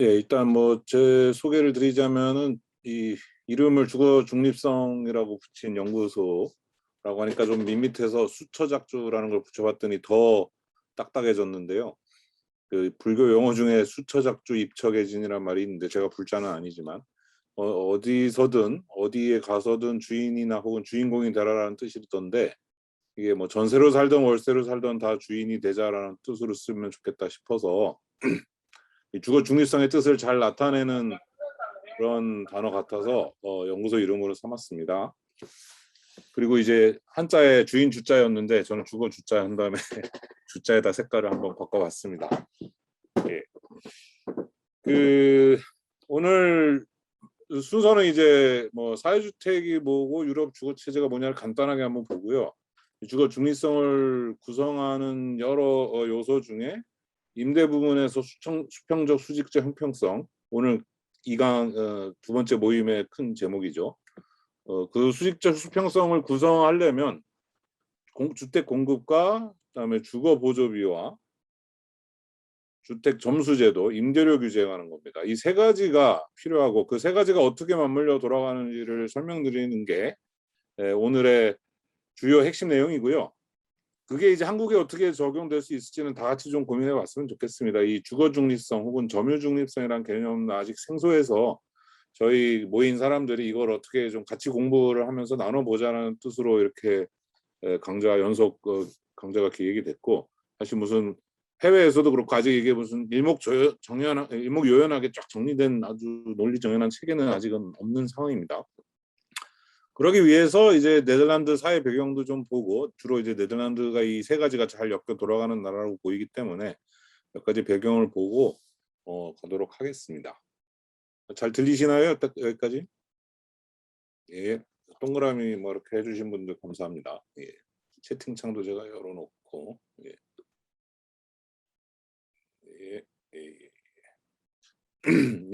예, 일단 뭐 제 소개를 드리자면은 이 이름을 주거 중립성이라고 붙인 연구소라고 하니까 좀 밋밋해서 수처작주라는 걸 붙여봤더니 더 딱딱해졌는데요. 그 불교 용어 중에 수처작주 입처계진이란 말이 있는데 제가 불자는 아니지만 어디서든 어디에 가서든 주인이나 혹은 주인공이 되라라는 뜻이던데 이게 뭐 전세로 살던 월세로 살던 다 주인이 되자라는 뜻으로 쓰면 좋겠다 싶어서 이 주거 중립성의 뜻을 잘 나타내는 그런 단어 같아서 연구소 이름으로 삼았습니다. 그리고 이제 한자에 주인 주자였는데 저는 주거 주자 한 다음에 주자에다 색깔을 한번 바꿔봤습니다. 예. 그 오늘 순서는 이제 뭐 사회주택이 뭐고 유럽 주거 체제가 뭐냐를 간단하게 한번 보고요. 주거 중립성을 구성하는 여러 요소 중에 임대 부분에서 수평적 수직적 형평성, 오늘 이강 두 번째 모임의 큰 제목이죠. 그 수직적 수평성을 구성하려면 주택 공급과 그다음에 주거 보조비와 주택 점수제도, 임대료 규제가 하는 겁니다. 이 세 가지가 필요하고 그 세 가지가 어떻게 맞물려 돌아가는지를 설명드리는 게 오늘의 주요 핵심 내용이고요. 그게 이제 한국에 어떻게 적용될 수 있을지는 다 같이 좀 고민해 봤으면 좋겠습니다. 이 주거 중립성 혹은 점유 중립성이라는 개념은 아직 생소해서 저희 모인 사람들이 이걸 어떻게 좀 같이 공부를 하면서 나눠보자는 뜻으로 이렇게 강좌 연속 강좌가 기획이 됐고, 사실 무슨 해외에서도 그렇고 아직 이게 무슨 일목요연하게 쫙 정리된 아주 논리 정연한 체계는 아직은 없는 상황입니다. 그러기 위해서 이제 네덜란드 사회 배경도 좀 보고, 주로 이제 네덜란드가 이 세 가지가 잘 엮여 돌아가는 나라로 보이기 때문에 몇 가지 배경을 보고 가도록 하겠습니다. 잘 들리시나요? 여기까지? 예. 동그라미 뭐 이렇게 해주신 분들 감사합니다. 예. 채팅창도 제가 열어놓고 예. 예. 예.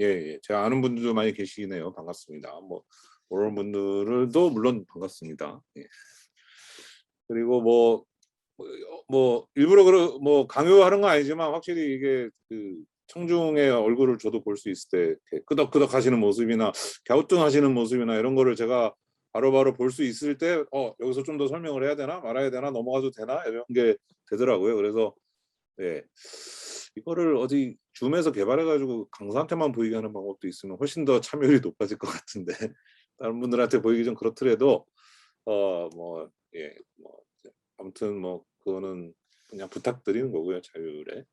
예. 예. 제가 아는 분들도 많이 계시네요. 반갑습니다. 뭐 모르는 분들도 물론 반갑습니다. 예. 그리고 뭐 일부러 뭐 강요하는 건 아니지만 확실히 이게 그 청중의 얼굴을 저도 볼 수 있을 때 끄덕끄덕 하시는 모습이나 갸우뚱하시는 모습이나 이런 거를 제가 바로바로 볼 수 있을 때 여기서 좀 더 설명을 해야 되나 말아야 되나 넘어가도 되나 이런 게 되더라고요. 그래서 예, 이거를 어디 줌에서 개발해가지고 강사한테만 보이게 하는 방법도 있으면 훨씬 더 참여율이 높아질 것 같은데 다른 분들한테 보이기 좀 그렇더라도 뭐 예, 뭐 아무튼 뭐 그거는 그냥 부탁드리는 거고요. 자율에.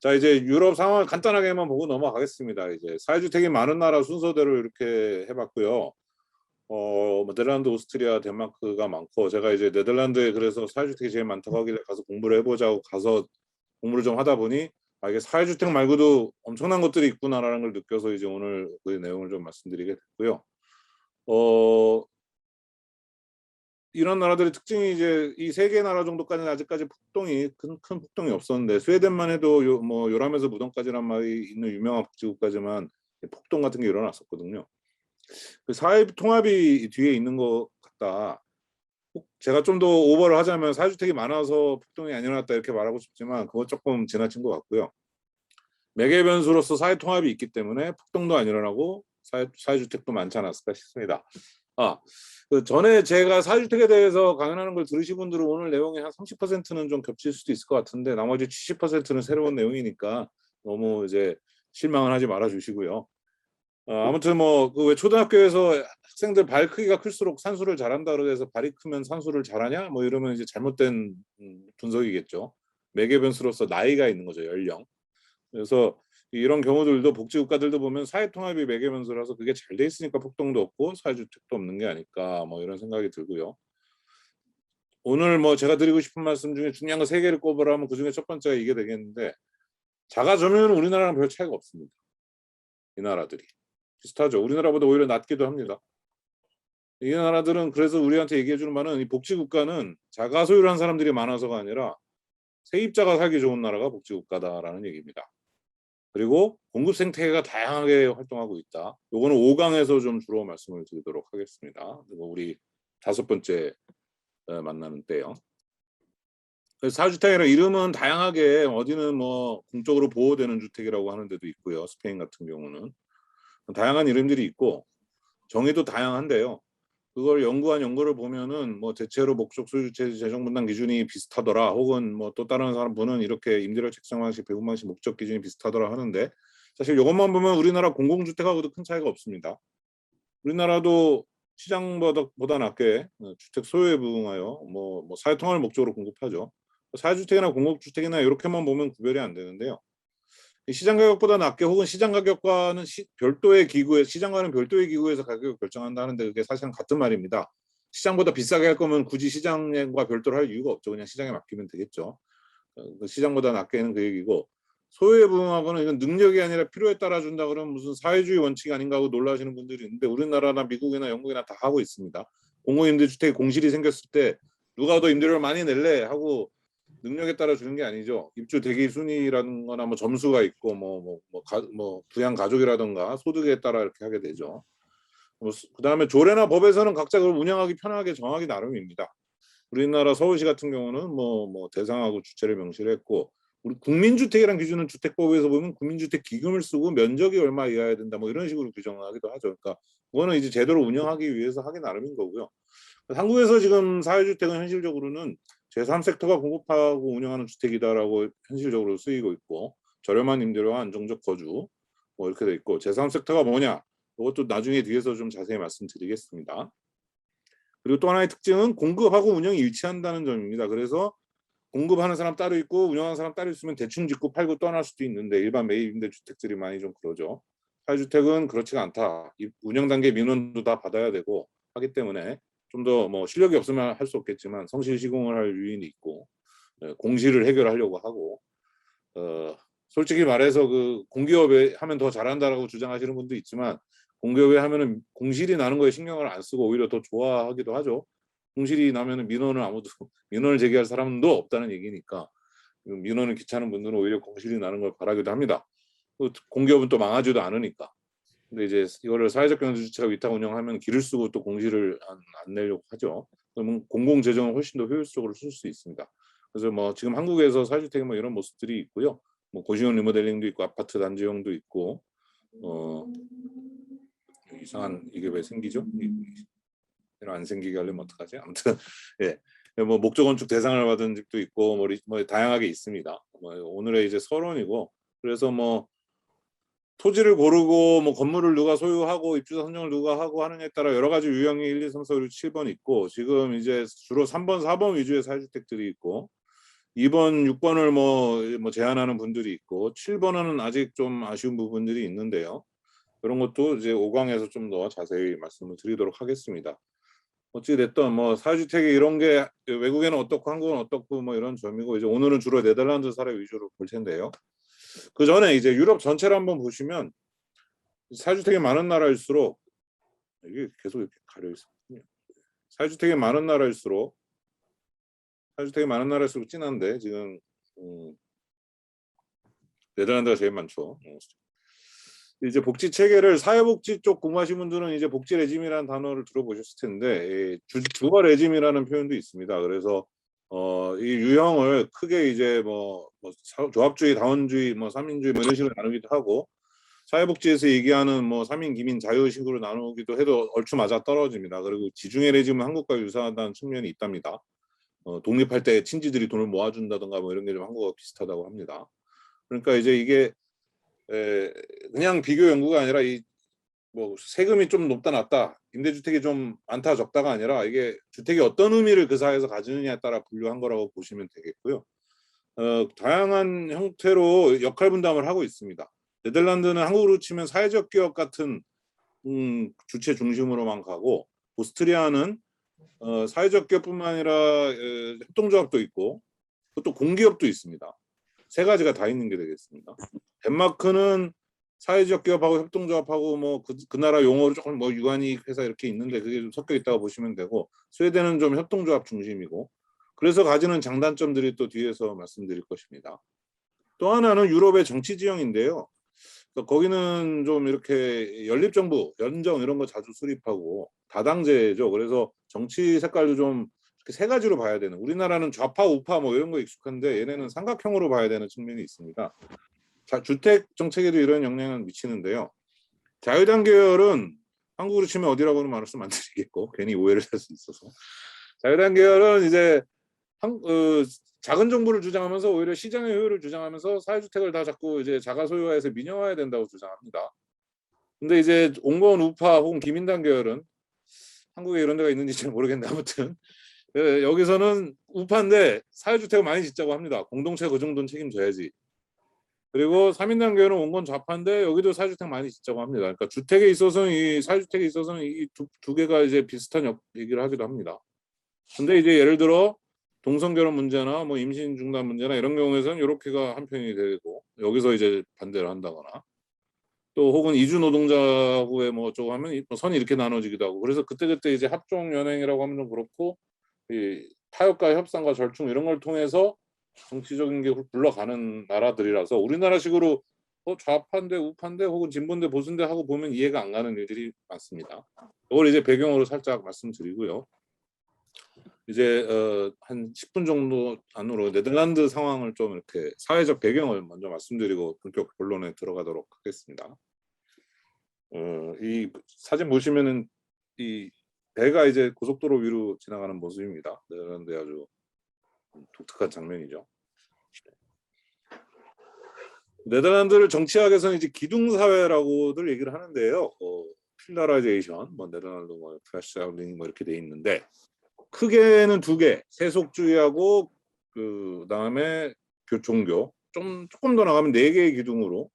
자, 이제 유럽 상황을 간단하게만 보고 넘어가겠습니다. 이제 사회주택이 많은 나라 순서대로 이렇게 해봤고요. 뭐 네덜란드, 오스트리아, 덴마크가 많고 제가 이제 네덜란드에 그래서 사회주택이 제일 많다고 하길래 가서 공부를 해보자고 가서 공부를 좀 하다 보니 이게 사회주택 말고도 엄청난 것들이 있구나라는 걸 느껴서 이제 오늘 그 내용을 좀 말씀드리게 됐고요. 이런 나라들의 특징이 이제 이 세 개 나라 정도까지는 아직까지 폭동이 큰 폭동이 없었는데 스웨덴만 해도 뭐 요람에서 무덤까지란 말이 있는 유명한 복지국가지만 폭동 같은 게 일어났었거든요. 그 사회 통합이 뒤에 있는 것 같다. 제가 좀 더 오버를 하자면 사회주택이 많아서 폭동이 안 일어났다 이렇게 말하고 싶지만 그거 조금 지나친 것 같고요. 매개 변수로서 사회 통합이 있기 때문에 폭동도 안 일어나고 사회주택도 많지 않았을까 싶습니다. 그 전에 제가 사회주택에 대해서 강연하는 걸 들으신 분들은 오늘 내용의 한 30%는 좀 겹칠 수도 있을 것 같은데 나머지 70%는 새로운 내용이니까 너무 이제 실망을 하지 말아 주시고요. 아무튼 뭐 그 왜 초등학교에서 학생들 발 크기가 클수록 산수를 잘한다 그래서 발이 크면 산수를 잘하냐 뭐 이러면 이제 잘못된 분석이겠죠. 매개 변수로서 나이가 있는 거죠. 연령. 그래서 이런 경우들도 복지국가들도 보면 사회통합이 매개 변수라서 그게 잘 돼 있으니까 폭동도 없고 사회주택도 없는 게 아닐까 뭐 이런 생각이 들고요. 오늘 뭐 제가 드리고 싶은 말씀 중에 중요한 거 세 개를 꼽으라면 그 중에 첫 번째가 이게 되겠는데 자가 점유율은 우리나라랑 별 차이가 없습니다. 이 나라들이 비슷하죠. 우리나라보다 오히려 낮기도 합니다. 이 나라들은 그래서 우리한테 얘기해 주는 말은 이 복지국가는 자가 소유를 한 사람들이 많아서가 아니라 세입자가 살기 좋은 나라가 복지국가다라는 얘기입니다. 그리고 공급 생태계가 다양하게 활동하고 있다. 요거는 5강에서 좀 주로 말씀을 드리도록 하겠습니다. 그리고 우리 다섯 번째 만나는 때요. 사주택이라 이름은 다양하게 어디는 뭐 공적으로 보호되는 주택이라고 하는 데도 있고요. 스페인 같은 경우는 다양한 이름들이 있고 정의도 다양한데요. 그걸 연구한 연구를 보면은 뭐 대체로 목적 소유주체 재정 분담 기준이 비슷하더라. 혹은 뭐 또 다른 사람 분은 이렇게 임대료 책정 방식, 배분 방식, 목적 기준이 비슷하더라 하는데 사실 이것만 보면 우리나라 공공주택하고도 큰 차이가 없습니다. 우리나라도 시장보다 낮게 주택 소유에 부응하여 뭐 사회통합을 목적으로 공급하죠. 사회주택이나 공공주택이나 이렇게만 보면 구별이 안 되는데요. 시장 가격보다 낮게 혹은 시장 가격과는 별도의 기구에 시장과는 별도의 기구에서 가격을 결정한다는데 그게 사실은 같은 말입니다. 시장보다 비싸게 할 거면 굳이 시장과 별도로 할 이유가 없죠. 그냥 시장에 맡기면 되겠죠. 시장보다 낮게는 그 얘기고 소유에 부응하거나 이건 능력이 아니라 필요에 따라 준다 그러면 무슨 사회주의 원칙이 아닌가 하고 놀라시는 분들이 있는데 우리나라나 미국이나 영국이나 다 하고 있습니다. 공공임대주택에 공실이 생겼을 때 누가 더 임대료를 많이 낼래 하고 능력에 따라 주는 게 아니죠. 입주 대기 순위라는 거나 뭐 점수가 있고 뭐 부양 가족이라든가 소득에 따라 이렇게 하게 되죠. 그다음에 조례나 법에서는 각자 그걸 운영하기 편하게 정하기 나름입니다. 우리나라 서울시 같은 경우는 뭐 대상하고 주체를 명시를 했고 우리 국민주택이라는 기준은 주택법에서 보면 국민주택 기금을 쓰고 면적이 얼마 이하여야 된다 뭐 이런 식으로 규정하기도 하죠. 그러니까 그거는 이제 제대로 운영하기 위해서 하기 나름인 거고요. 한국에서 지금 사회주택은 현실적으로는 제3섹터가 공급하고 운영하는 주택이다라고 현실적으로 쓰이고 있고 저렴한 임대료와 안정적 거주 뭐 이렇게 돼 있고 제3섹터가 뭐냐 이것도 나중에 뒤에서 좀 자세히 말씀드리겠습니다. 그리고 또 하나의 특징은 공급하고 운영이 일치한다는 점입니다. 그래서 공급하는 사람 따로 있고 운영하는 사람 따로 있으면 대충 짓고 팔고 떠날 수도 있는데 일반 매입 임대 주택들이 많이 좀 그러죠. 사회주택은 그렇지가 않다. 운영 단계 민원도 다 받아야 되고 하기 때문에 좀 더 뭐 실력이 없으면 할 수 없겠지만 성실 시공을 할 유인이 있고 공실을 해결하려고 하고 솔직히 말해서 그 공기업에 하면 더 잘한다라고 주장하시는 분도 있지만 공기업에 하면은 공실이 나는 거에 신경을 안 쓰고 오히려 더 좋아하기도 하죠. 공실이 나면은 민원을 아무도 민원을 제기할 사람도 없다는 얘기니까 민원을 귀찮은 분들은 오히려 공실이 나는 걸 바라기도 합니다. 공기업은 또 망하지도 않으니까. 근데 이제 이거를 사회적 경제주체가 위탁 운영하면 기를 쓰고 또 공실을 안 내려고 하죠. 그러면 공공 재정을 훨씬 더 효율적으로 쓸 수 있습니다. 그래서 뭐 지금 한국에서 사회주택 뭐 이런 모습들이 있고요. 뭐 고시원 리모델링도 있고 아파트 단지형도 있고 이상한 이게 왜 생기죠? 안 생기게 하려면 어떡하지? 아무튼 예. 뭐 목적 건축 대상을 받은 집도 있고 뭐 다양하게 있습니다. 뭐 오늘의 이제 서론이고 그래서 뭐 토지를 고르고 뭐 건물을 누가 소유하고 입주자 선정을 누가 하고 하느냐에 따라 여러 가지 유형이 1, 2, 3, 4, 5, 6, 7번 있고 지금 이제 주로 3번, 4번 위주의 사회주택들이 있고 2번, 6번을 뭐 제한하는 분들이 있고 7번은 아직 좀 아쉬운 부분들이 있는데요. 그런 것도 이제 5강에서 좀 더 자세히 말씀을 드리도록 하겠습니다. 어찌 됐든 뭐 사회주택이 이런 게 외국에는 어떻고 한국은 어떻고 뭐 이런 점이고 이제 오늘은 주로 네덜란드 사례 위주로 볼 텐데요. 그 전에 이제 유럽 전체를 한번 보시면 사회주택이 많은 나라일수록 이게 계속 이렇게 가려 있어요. 사회주택이 많은 나라일수록 진한데 지금 네덜란드가 제일 많죠. 이제 복지 체계를 사회복지 쪽 공부하신 분들은 이제 복지 레짐이라는 단어를 들어보셨을 텐데 주거 레짐이라는 표현도 있습니다. 그래서 이 유형을 크게 이제 뭐 조합주의, 다원주의, 뭐 삼인주의 뭐 이런 식으로 나누기도 하고 사회복지에서 얘기하는 뭐 3인, 기민, 자유식으로 나누기도 해도 얼추 맞아 떨어집니다. 그리고 지중해 레짐은 한국과 유사하다는 측면이 있답니다. 독립할 때 친지들이 돈을 모아준다든가 뭐 이런 게 좀 한국과 비슷하다고 합니다. 그러니까 이제 이게 그냥 비교 연구가 아니라 이 뭐 세금이 좀 높다 낮다, 임대주택이 좀 많다 적다가 아니라 이게 주택이 어떤 의미를 그 사회에서 가지느냐에 따라 분류한 거라고 보시면 되겠고요. 다양한 형태로 역할 분담을 하고 있습니다. 네덜란드는 한국으로 치면 사회적 기업 같은 주체 중심으로만 가고 오스트리아는 사회적 기업뿐만 아니라 협동조합도 있고 또 공기업도 있습니다. 세 가지가 다 있는 게 되겠습니다. 덴마크는 사회적 기업하고 협동조합하고 뭐 그 나라 용어로 조금 뭐 유한이익 회사 이렇게 있는데 그게 좀 섞여 있다고 보시면 되고 스웨덴은 좀 협동조합 중심이고 그래서 가지는 장단점들이 또 뒤에서 말씀드릴 것입니다. 또 하나는 유럽의 정치 지형인데요. 그러니까 거기는 좀 이렇게 연립정부, 연정 이런 거 자주 수립하고 다당제죠. 그래서 정치 색깔도 좀 그 세 가지로 봐야 되는, 우리나라는 좌파 우파 뭐 이런 거 익숙한데 얘네는 삼각형으로 봐야 되는 측면이 있습니다. 자, 주택 정책에도 이런 영향을 미치는데요. 자유당 계열은 한국으로 치면 어디라고는 말씀 안 드리겠고 괜히 오해를 살 수 있어서, 자유당 계열은 이제 작은 정부를 주장하면서 오히려 시장의 효율을 주장하면서 사회주택을 다 자꾸 이제 자가 소유화해서 민영화해야 된다고 주장합니다. 근데 이제 온건 우파 혹은 기민당 계열은, 한국에 이런 데가 있는지 잘 모르겠는데 아무튼 여기서는 우파인데 사회주택을 많이 짓자고 합니다. 공동체 그 정도는 책임져야지. 그리고 3인당 계열은 온건 좌파인데 여기도 사회주택 많이 짓자고 합니다. 그러니까 주택에 있어서는, 이 사회주택에 있어서는 이 두 개가 이제 비슷한 얘기를 하기도 합니다. 근데 이제 예를 들어 동성결혼 문제나 뭐 임신 중단 문제나 이런 경우에서는 이렇게가 한편이 되고 여기서 이제 반대를 한다거나, 또 혹은 이주 노동자 후에 뭐 어쩌고 하면 선이 이렇게 나눠지기도 하고, 그래서 그때그때 이제 합종 연행이라고 하면 좀 그렇고, 이 타협과 협상과 절충 이런 걸 통해서 정치적인 게 굴러가는 나라들이라서 우리나라식으로 좌파인데 우파인데 혹은 진보인데 보수인데 하고 보면 이해가 안 가는 일들이 많습니다. 이걸 이제 배경으로 살짝 말씀드리고요. 이제 한 10분 정도 안으로 네덜란드 상황을 좀 이렇게 사회적 배경을 먼저 말씀드리고 본격 본론에 들어가도록 하겠습니다. 이 사진 보시면은 이 배가 이제 고속도로 위로 지나가는 모습입니다. 네덜란드 아주 독특한 장면이죠. 네덜란드를 정치학에서는 이제 기둥사회라고들 얘기를 하는데요. 필라라이제이션, 뭐 네덜란드 뭐 플래시아웃링 뭐 이렇게 돼 있는데, 크게는 두 개, 세속주의하고 그 다음에 종교, 조금 더 나가면 네 개의 기둥으로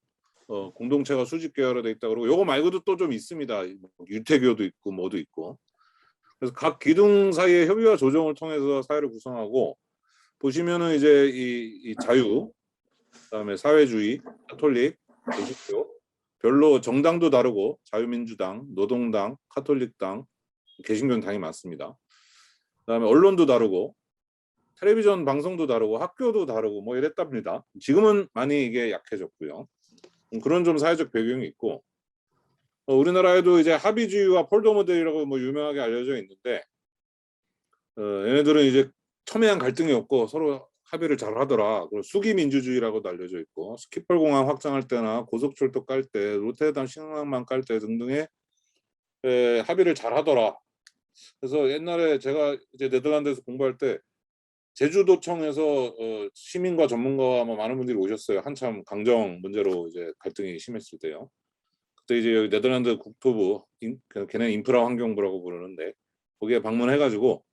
공동체가 수직 계열화돼 있다 그러고, 요거 말고도 또 좀 있습니다. 유태교도 있고 뭐도 있고. 그래서 각 기둥 사이의 협의와 조정을 통해서 사회를 구성하고, 보시면은 이제 이 자유, 그다음에 사회주의, 가톨릭, 개신교, 별로 정당도 다르고 자유민주당, 노동당, 카톨릭당, 개신교는 당이 많습니다. 그다음에 언론도 다르고 텔레비전 방송도 다르고 학교도 다르고 뭐 이랬답니다. 지금은 많이 이게 약해졌고요. 그런 좀 사회적 배경이 있고, 우리나라에도 이제 합의주의와 폴더 모델이라고 뭐 유명하게 알려져 있는데, 얘네들은 이제 첨예한 갈등이 없고 서로 합의를 잘 하더라. 그리고 수기 민주주의라고도 알려져 있고, 스키폴 공항 확장할 때나 고속철도 깔 때, 로테르담 신항만 깔 때 등등의 합의를 잘 하더라. 그래서 옛날에 제가 이제 네덜란드에서 공부할 때 제주도청에서 시민과 전문가와 뭐 많은 분들이 오셨어요. 한참 강정 문제로 이제 갈등이 심했을 때요. 그때 이제 여기 네덜란드 국토부, 걔네 인프라 환경부라고 부르는데, 거기에 방문해가지고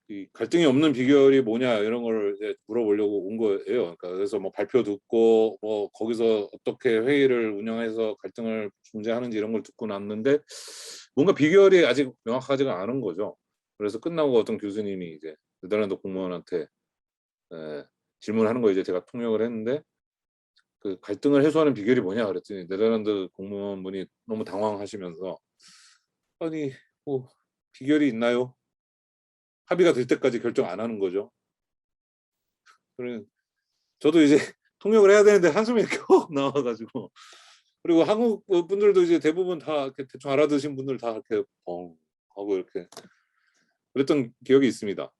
이 갈등이 없는 비결이 뭐냐 이런 걸 이제 물어보려고 온 거예요. 그러니까 그래서 뭐 발표 듣고 뭐 거기서 어떻게 회의를 운영해서 갈등을 중재하는지 이런 걸 듣고 났는데, 뭔가 비결이 아직 명확하지가 않은 거죠. 그래서 끝나고 어떤 교수님이 이제 네덜란드 공무원한테 질문하는 거 이제 제가 통역을 했는데, 그 갈등을 해소하는 비결이 뭐냐 그랬더니 네덜란드 공무원분이 너무 당황하시면서, 아니 뭐 비결이 있나요? 합의가 될 때까지 결정 안 하는 거죠. 그래 저도 이제 통역을 해야 되는데 한숨이 이렇게 훅 나와가지고, 그리고 한국 분들도 이제 대부분 다 이렇게 대충 알아듣으신 분들 다 이렇게 뻥 하고 이렇게 그랬던 기억이 있습니다.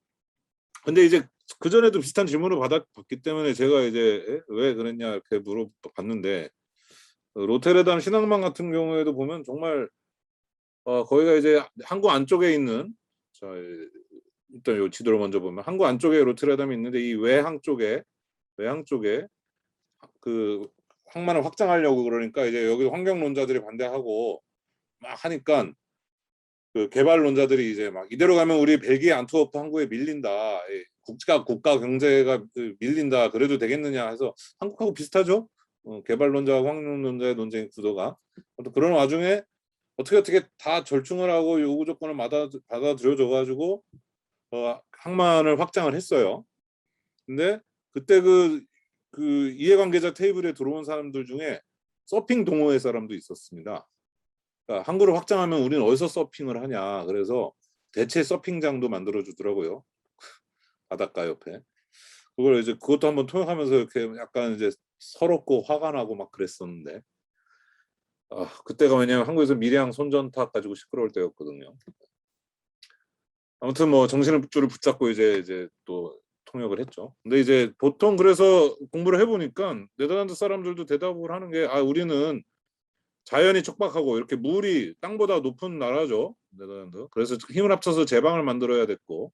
근데 이제 그 전에도 비슷한 질문을 받았기 때문에 제가 이제 왜 그랬냐 이렇게 물어봤는데, 로테르담 신앙망 같은 경우에도 보면 정말 거기가 이제 항구 안쪽에 있는, 자 일단 요 지도를 먼저 보면 항구 안쪽에 로테르담이 있는데, 이 외항 쪽에 그 항만을 확장하려고 그러니까 이제 여기 환경론자들이 반대하고 막 하니까, 그 개발론자들이 이제 막 이대로 가면 우리 벨기에 안트워프 항구에 밀린다, 국가 경제가 밀린다, 그래도 되겠느냐 해서, 한국하고 비슷하죠. 개발론자와 환경론자의 논쟁 구도가. 또 그런 와중에 어떻게 다 절충을 하고 요구 조건을 받아들여줘 가지고 항만을 확장을 했어요. 근데 그때 그 이해관계자 테이블에 들어온 사람들 중에 서핑 동호회 사람도 있었습니다. 그러니까 항구를 확장하면 우리는 어디서 서핑을 하냐, 그래서 대체 서핑장도 만들어 주더라고요. 바닷가 옆에. 그걸 이제 그것도 한번 통역하면서 이렇게 약간 이제 서럽고 화가 나고 막 그랬었는데, 그때가 왜냐면 한국에서 밀양 손전탁 가지고 시끄러울 때였거든요. 아무튼 뭐 정신줄을 붙잡고 이제 또 통역을 했죠. 근데 이제 보통 그래서 공부를 해보니까 네덜란드 사람들도 대답을 하는 게 우리는 자연이 척박하고 이렇게 물이 땅보다 높은 나라죠. 네덜란드. 그래서 힘을 합쳐서 제방을 만들어야 됐고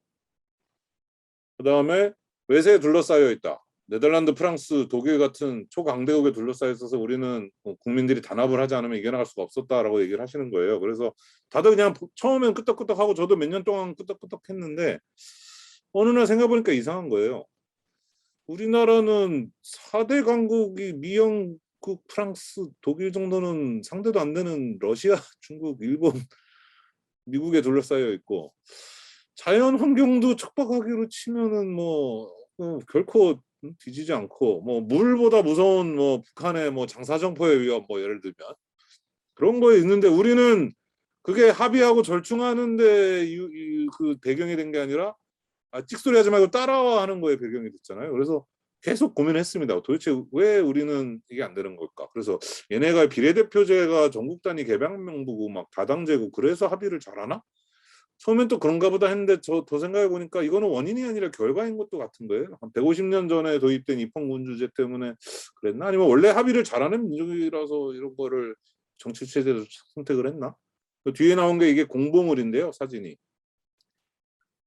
그다음에 외세에 둘러싸여 있다. 네덜란드, 프랑스, 독일 같은 초강대국에 둘러싸여 있어서 우리는 국민들이 단합을 하지 않으면 이겨나갈 수가 없었다라고 얘기를 하시는 거예요. 그래서 다들 그냥 처음엔 끄떡끄떡하고 저도 몇 년 동안 끄떡끄떡했는데 어느 날 생각해보니까 이상한 거예요. 우리나라는 4대 강국이 미영국, 프랑스, 독일 정도는 상대도 안 되는 러시아, 중국, 일본, 미국에 둘러싸여 있고 자연 환경도 척박하기로 치면은 뭐 결코 뒤지지 않고 뭐 물보다 무서운 뭐 북한의 뭐 장사정포의 위협 뭐 예를 들면 그런 거에 있는데 우리는 그게 합의하고 절충하는데 그 배경이 된 게 아니라 찍소리 하지 말고 따라와 하는 거에 배경이 됐잖아요. 그래서 계속 고민했습니다. 도대체 왜 우리는 이게 안 되는 걸까? 그래서 얘네가 비례대표제가 전국 단위 개방명부고 막 다당제고 그래서 합의를 잘하나? 처음엔 또 그런가 보다 했는데 저 더 생각해 보니까 이거는 원인이 아니라 결과인 것도 같은 거예요. 한 150년 전에 도입된 입헌군주제 때문에 그랬나? 아니면 원래 합의를 잘하는 민족이라서 이런 거를 정치 체제로 선택을 했나? 그 뒤에 나온 게 이게 공보물인데요, 사진이.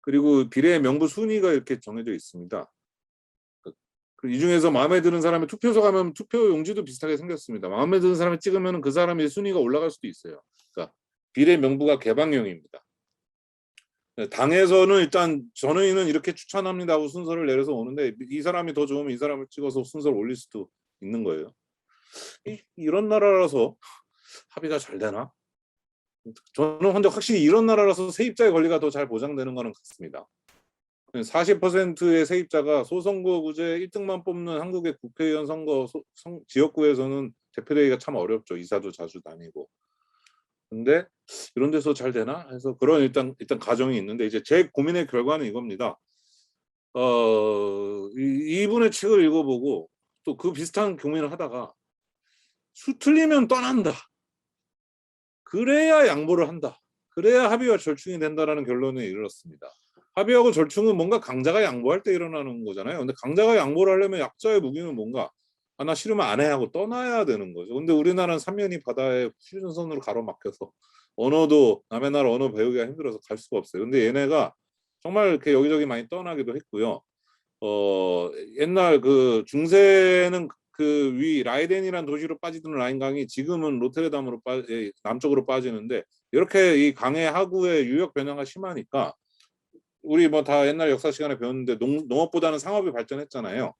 그리고 비례 명부 순위가 이렇게 정해져 있습니다. 이 중에서 마음에 드는 사람이 투표소 가면 투표 용지도 비슷하게 생겼습니다. 마음에 드는 사람이 찍으면 그 사람의 순위가 올라갈 수도 있어요. 그러니까 비례 명부가 개방형입니다. 당에서는 일단 전의는 이렇게 추천합니다 하고 순서를 내려서 오는데 이 사람이 더 좋으면 이 사람을 찍어서 순서를 올릴 수도 있는 거예요. 이런 나라라서 합의가 잘 되나? 저는 근데 확실히 이런 나라라서 세입자의 권리가 더 잘 보장되는 거는 같습니다. 40%의 세입자가 소선거구제 1등만 뽑는 한국의 국회의원 선거 지역구에서는 대표되기가 참 어렵죠. 이사도 자주 다니고. 근데 이런 데서 잘 되나 해서 그런 일단 가정이 있는데 이제 제 고민의 결과는 이겁니다. 이분의 책을 읽어보고 또 그 비슷한 고민을 하다가 틀리면 떠난다. 그래야 양보를 한다. 그래야 합의와 절충이 된다라는 결론에 이르렀습니다. 합의하고 절충은 뭔가 강자가 양보할 때 일어나는 거잖아요. 근데 강자가 양보를 하려면 약자의 무기는 뭔가 나 싫으면 안 해 하고 떠나야 되는 거죠. 근데 우리나라는 삼면이 바다에 휴전선으로 가로막혀서 언어도 남의 나라 언어 배우기가 힘들어서 갈 수가 없어요. 근데 얘네가 정말 이렇게 여기저기 많이 떠나기도 했고요. 옛날 그 중세는 그 위 라이덴이라는 도시로 빠지던 라인강이 지금은 로테르담으로 남쪽으로 빠지는데 이렇게 이 강의 하구의 유역 변화가 심하니까 우리 뭐 다 옛날 역사 시간에 배웠는데 농업보다는 상업이 발전했잖아요.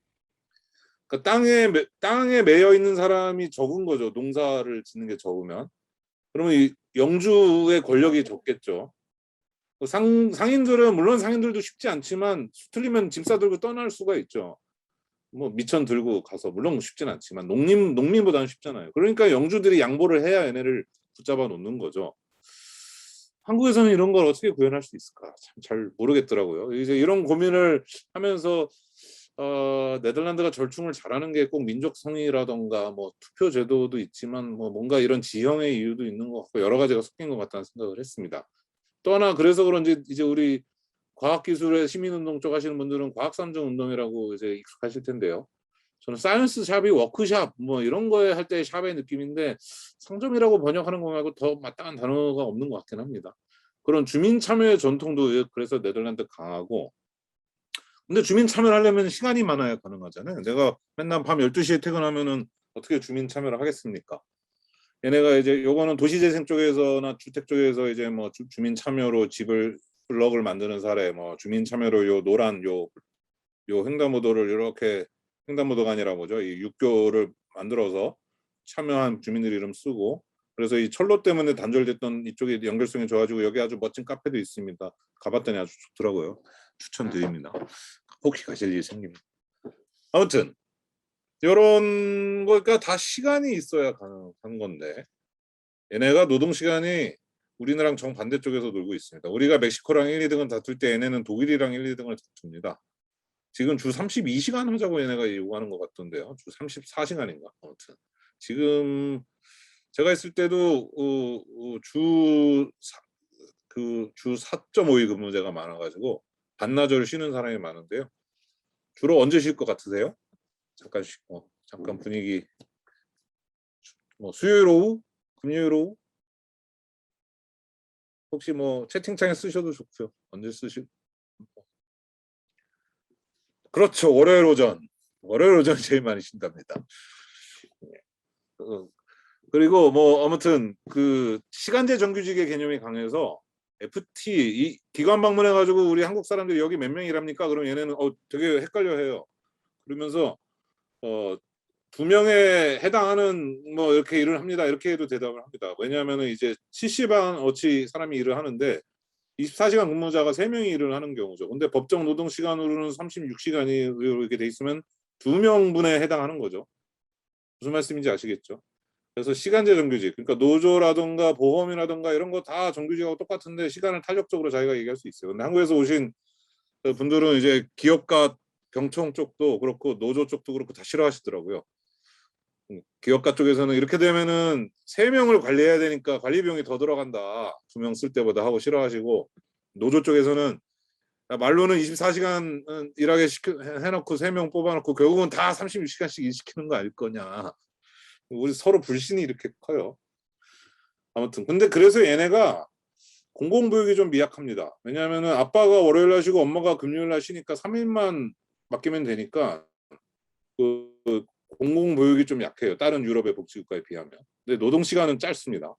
그러니까 땅에 매여 있는 사람이 적은 거죠. 농사를 짓는 게 적으면. 그러면 이 영주의 권력이 적겠죠. 상인들은 물론 상인들도 쉽지 않지만 틀리면 짐 싸들고 떠날 수가 있죠. 뭐 미천 들고 가서 물론 쉽진 않지만 농민보다는 쉽잖아요. 그러니까 영주들이 양보를 해야 얘네를 붙잡아 놓는 거죠. 한국에서는 이런 걸 어떻게 구현할 수 있을까 참 잘 모르겠더라고요. 이제 이런 고민을 하면서 네덜란드가 절충을 잘하는 게 꼭 민족성이라던가 뭐 투표 제도도 있지만 뭐 뭔가 이런 지형의 이유도 있는 것 같고 여러 가지가 섞인 것 같다는 생각을 했습니다. 또 하나 그래서 그런지 이제 우리 과학기술의 시민운동 쪽 하시는 분들은 과학상정 운동이라고 이제 익숙하실 텐데요. 저는 사이언스 샵이 워크샵 뭐 이런 거에 할 때 샵의 느낌인데 상점이라고 번역하는 거 말고 더 마땅한 단어가 없는 것 같긴 합니다. 그런 주민 참여의 전통도 그래서 네덜란드 강하고 근데 주민 참여를 하려면 시간이 많아야 가능하잖아요. 내가 맨날 밤 12시에 퇴근하면은 어떻게 주민 참여를 하겠습니까? 얘네가 이제 요거는 도시재생 쪽에서나 주택 쪽에서 이제 뭐 주민 참여로 집을 블럭을 만드는 사례, 뭐 주민 참여로 요 노란 요 횡단보도를 이렇게 횡단보도가 아니라 뭐죠? 이 육교를 만들어서 참여한 주민들 이름 쓰고 그래서 이 철로 때문에 단절됐던 이쪽에 연결성이 좋아지고 여기 아주 멋진 카페도 있습니다. 가봤더니 아주 좋더라고요. 추천드립니다. 혹시 가실 일이 생기면. 아무튼 이런 거니까 다 시간이 있어야 가능한 건데 얘네가 노동 시간이 우리나라랑 정반대쪽에서 놀고 있습니다. 우리가 멕시코랑 1, 2등을 다툴 때 얘네는 독일이랑 1, 2등을 다툽니다. 지금 주 32시간 하자고 얘네가 요구하는 것 같던데요. 주 34시간인가? 아무튼 지금 제가 있을 때도 주 그 주 4.5일 근무제가 많아가지고 반나절 쉬는 사람이 많은데요. 주로 언제 쉴 것 같으세요? 잠깐 분위기. 뭐 수요일 오후, 금요일 오후, 혹시 뭐 채팅창에 쓰셔도 좋고요. 언제 쓰실? 그렇죠. 월요일 오전. 월요일 오전 제일 많이 쉰답니다. 어, 그리고 뭐 아무튼 그 시간제 정규직의 개념이 강해서 FT 이 기관 방문해가지고 우리 한국 사람들이 여기 몇 명 일합니까? 그럼 얘네는 되게 헷갈려해요. 그러면서 2명에 해당하는 뭐 이렇게 일을 합니다. 이렇게 해도 대답을 합니다. 왜냐하면 이제 70안 어치 사람이 일을 하는데 24시간 근무자가 3명이 일을 하는 경우죠. 근데 법정 노동 시간으로는 36시간이 이렇게 돼 있으면 2명분에 해당하는 거죠. 무슨 말씀인지 아시겠죠? 그래서 시간제 정규직, 그러니까 노조라든가 보험이라든가 이런 거 다 정규직하고 똑같은데 시간을 탄력적으로 자기가 얘기할 수 있어요. 근데 한국에서 오신 분들은 이제 기업가 병총 쪽도 그렇고 노조 쪽도 그렇고 다 싫어하시더라고요. 기업가 쪽에서는 이렇게 되면은 3명을 관리해야 되니까 관리 비용이 더 들어간다. 2명 쓸 때보다 하고 싫어하시고, 노조 쪽에서는 말로는 24시간 일하게 해놓고 3명 뽑아놓고 결국은 다 36시간씩 일시키는 거 아닐 거냐. 우리 서로 불신이 이렇게 커요. 아무튼 근데 그래서 얘네가 공공보육이 좀 미약합니다. 왜냐하면은 아빠가 월요일 날 쉬고 엄마가 금요일 날 쉬니까 3일만 맡기면 되니까 그 공공보육이 좀 약해요. 다른 유럽의 복지국가에 비하면. 근데 노동 시간은 짧습니다.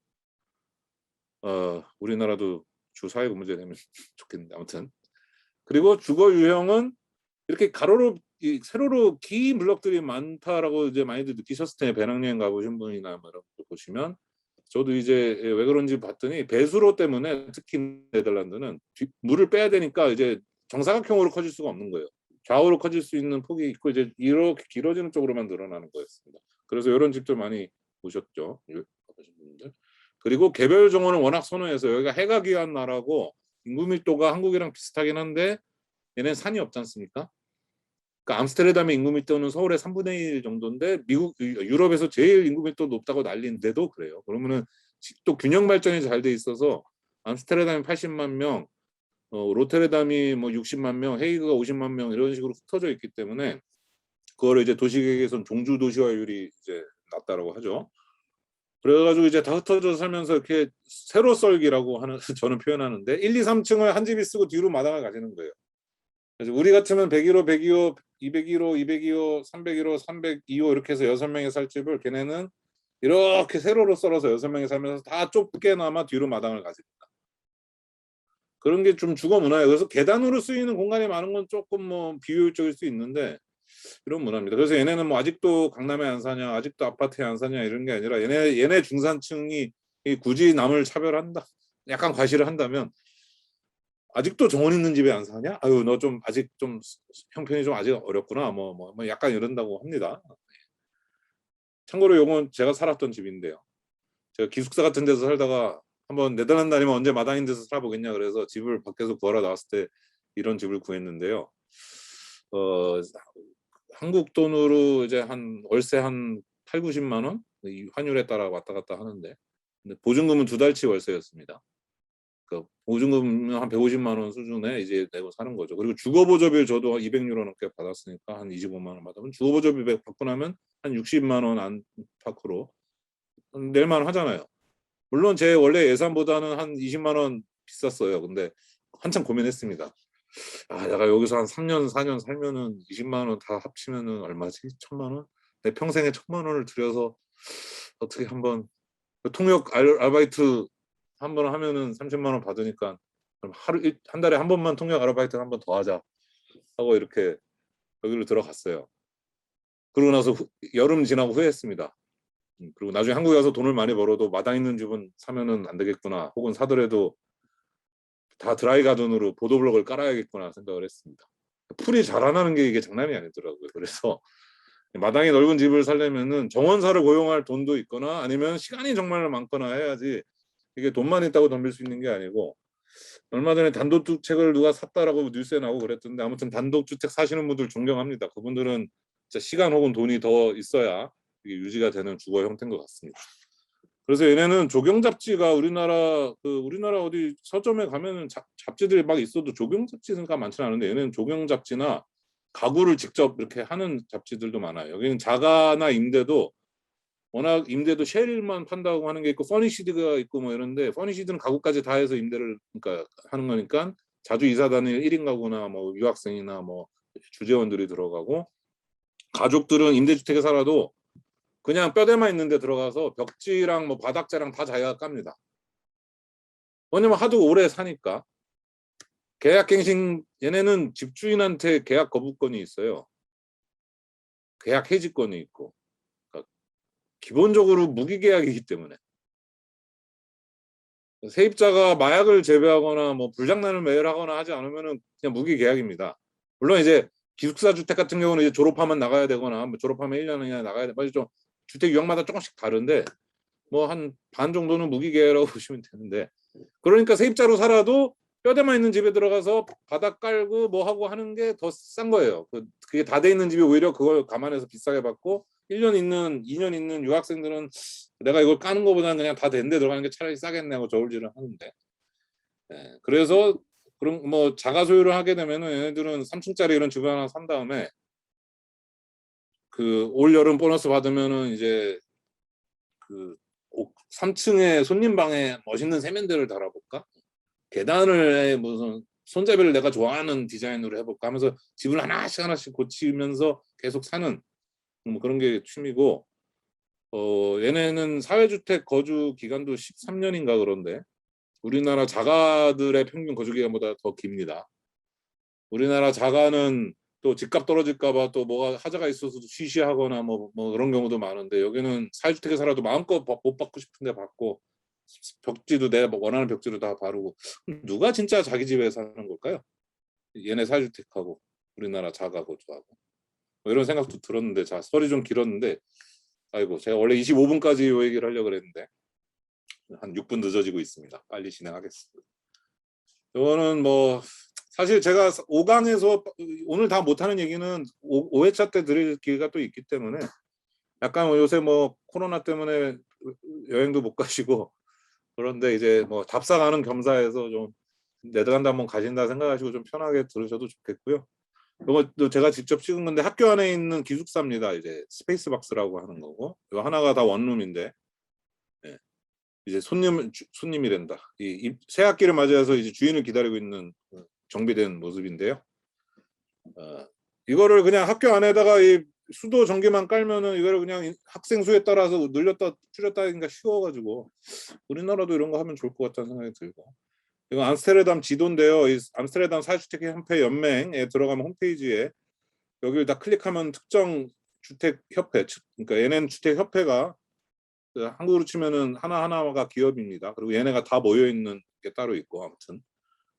우리나라도 주 4일 근무제 되면 좋겠는데 아무튼. 그리고 주거 유형은 이렇게 가로로 세로로 긴 블럭들이 많다라고 이제 많이들 느끼셨을 텐데, 배낭여행 가보신 분이나 뭐 이런 거 보시면, 저도 이제 왜 그런지 봤더니 배수로 때문에 특히 네덜란드는 물을 빼야 되니까 이제 정사각형으로 커질 수가 없는 거예요. 좌우로 커질 수 있는 폭이 있고 이제 이렇게 길어지는 쪽으로만 늘어나는 거였습니다. 그래서 이런 집들 많이 보셨죠. 그리고 개별 정원을 워낙 선호해서, 여기가 해가 귀한 나라고 인구 밀도가 한국이랑 비슷하긴 한데 얘는 산이 없지 않습니까? 그러니까 암스테르담의 인구 밀도는 서울의 3분의 1 정도인데 유럽에서 제일 인구 밀도 높다고 난리인데도 그래요. 그러면은 또 균형 발전이 잘 돼 있어서 암스테르담이 80만 명, 로테르담이 뭐 60만 명, 헤이그가 50만 명 이런 식으로 흩어져 있기 때문에 그거를 이제 도시계획에서는 종주 도시화율이 이제 낮다라고 하죠. 그래가지고 이제 다 흩어져 살면서 이렇게 세로 썰기라고 하는 저는 표현하는데 1, 2, 3층을 한 집이 쓰고 뒤로 마당을 가지는 거예요. 그래서 우리 같으면 101호, 102호, 201호, 202호, 301호, 302호 이렇게 해서 6명이 살 집을 걔네는 이렇게 세로로 썰어서 6명이 살면서 다 좁게나마 뒤로 마당을 가집니다. 그런 게 좀 주거 문화예요. 그래서 계단으로 쓰이는 공간이 많은 건 조금 뭐 비효율적일 수 있는데 이런 문화입니다. 그래서 얘네는 뭐 아직도 강남에 안 사냐, 아직도 아파트에 안 사냐 이런 게 아니라 얘네 중산층이 굳이 남을 차별한다, 약간 과시를 한다면 아직도 정원 있는 집에 안 사냐? 아유 너 좀 아직 좀 형편이 좀 아직 어렵구나. 뭐 약간 이런다고 합니다. 참고로 요건 제가 살았던 집인데요. 제가 기숙사 같은 데서 살다가 한번 네덜란드 아니면 언제 마당인 데서 살아보겠냐 그래서 집을 밖에서 구하러 나왔을 때 이런 집을 구했는데요. 어, 한국 돈으로 이제 한 월세 한 8, 90만 원? 이 환율에 따라 왔다 갔다 하는데, 근데 보증금은 2달치 월세였습니다. 그 보증금 한 150만 원 수준에 이제 내고 사는 거죠. 그리고 주거보조비를 저도 200유로 넘게 받았으니까 한 25만 원 받으면 주거보조비 받고 나면 한 60만 원 안팎으로 낼만 하잖아요. 물론 제 원래 예산보다는 한 20만 원 비쌌어요. 근데 한참 고민했습니다. 내가 여기서 한 3년 4년 살면은 20만 원 다 합치면은 얼마지? 1,000만 원? 내 평생에 1,000만 원을 들여서 어떻게 한번 통역 아르바이트 한 번 하면은 30만 원 받으니까 그럼 한 달에 한 번만 통역 아르바이트 한 번 더 하자 하고 이렇게 여기로 들어갔어요. 그러고 나서 여름 지나고 후회했습니다. 그리고 나중에 한국에 와서 돈을 많이 벌어도 마당 있는 집은 사면은 안 되겠구나, 혹은 사더라도 다 드라이 가든으로 보도블럭을 깔아야겠구나 생각을 했습니다. 풀이 자라나는 게 이게 장난이 아니더라고요. 그래서 마당이 넓은 집을 살려면은 정원사를 고용할 돈도 있거나 아니면 시간이 정말 많거나 해야지, 이게 돈만 있다고 덤빌 수 있는 게 아니고. 얼마 전에 단독주택을 누가 샀다라고 뉴스에 나오고 그랬던데, 아무튼 단독주택 사시는 분들 존경합니다. 그분들은 진짜 시간 혹은 돈이 더 있어야 이게 유지가 되는 주거 형태인 것 같습니다. 그래서 얘네는 조경 잡지가 우리나라 어디 서점에 가면은 잡지들이 막 있어도 조경 잡지가 많지는 않은데 얘네는 조경 잡지나 가구를 직접 이렇게 하는 잡지들도 많아요. 여기는 자가나 임대도 워낙 임대도 쉘만 판다고 하는 게 있고 퍼니시드가 있고 뭐 이런데 퍼니시드는 가구까지 다 해서 임대를 그러니까 하는 거니까 자주 이사 다니는 1인 가구나 뭐 유학생이나 뭐 주재원들이 들어가고 가족들은 임대주택에 살아도 그냥 뼈대만 있는데 들어가서 벽지랑 뭐 바닥재랑 다 자기가 깝니다. 왜냐면 하도 오래 사니까. 계약갱신 얘네는 집주인한테 계약 거부권이 있어요. 계약 해지권이 있고. 그러니까 기본적으로 무기계약이기 때문에. 세입자가 마약을 재배하거나 뭐 불장난을 매일하거나 하지 않으면은 그냥 무기계약입니다. 물론 이제 기숙사 주택 같은 경우는 이제 졸업하면 나가야 되거나 뭐 졸업하면 1년 이내 나가야 돼. 좀 주택 유형마다 조금씩 다른데 뭐 한 반 정도는 무기계약이라고 보시면 되는데 그러니까 세입자로 살아도 뼈대만 있는 집에 들어가서 바닥 깔고 뭐 하고 하는 게 더 싼 거예요. 그게 다 돼 있는 집이 오히려 그걸 감안해서 비싸게 받고 1년 있는 2년 있는 유학생들은 내가 이걸 까는 것보다는 그냥 다 된 데 들어가는 게 차라리 싸겠네 하고 저울질을 하는데 그래서 그런 뭐 자가 소유를 하게 되면은 얘네들은 3층짜리 이런 집 하나 산 다음에 그 올 여름 보너스 받으면은 이제 그 3층에 손님 방에 멋있는 세면대를 달아볼까? 계단을 무슨 손잡이를 내가 좋아하는 디자인으로 해볼까 하면서 집을 하나씩 고치면서 계속 사는 뭐 그런 게 취미고 얘네는 사회주택 거주 기간도 13년인가 그런데 우리나라 자가들의 평균 거주 기간보다 더 깁니다. 우리나라 자가는 또 집값 떨어질까 봐 또 뭐가 하자가 있어서 쉬쉬하거나 뭐 그런 경우도 많은데 여기는 사회주택에 살아도 마음껏 못 받고 싶은데 받고 벽지도 내가 원하는 벽지로 다 바르고 누가 진짜 자기 집에 사는 걸까요? 얘네 사회주택하고 우리나라 자가 거주하고 뭐 이런 생각도 들었는데 자 설이 좀 길었는데 아이고 제가 원래 25분까지 이 얘기를 하려고 그랬는데 한 6분 늦어지고 있습니다. 빨리 진행하겠습니다. 이거는 뭐 사실 제가 5강에서 오늘 다 못하는 얘기는 5회차 때 드릴 기회가 또 있기 때문에 약간 요새 뭐 코로나 때문에 여행도 못 가시고 그런데 이제 뭐 답사가는 겸사해서 좀 네덜란드 한번 가신다 생각하시고 좀 편하게 들으셔도 좋겠고요. 이것도 제가 직접 찍은 건데 학교 안에 있는 기숙사입니다. 이제 스페이스박스라고 하는 거고 이거 하나가 다 원룸인데 예. 이제 손님이란다. 새 학기를 맞이해서 이제 주인을 기다리고 있는 정비된 모습인데요. 이거를 그냥 학교 안에다가 이 수도 전기만 깔면은 이거를 그냥 학생 수에 따라서 늘렸다 줄였다 하기가 쉬워가지고 우리나라도 이런 거 하면 좋을 것 같다는 생각이 들고 이건 암스테르담 지도인데요. 이 암스테르담 사회주택 협회 연맹에 들어가면 홈페이지에 여기를 다 클릭하면 특정 주택 협회 그러니까 얘네는 주택 협회가 한국으로 치면은 하나하나가 기업입니다. 그리고 얘네가 다 모여 있는 게 따로 있고 아무튼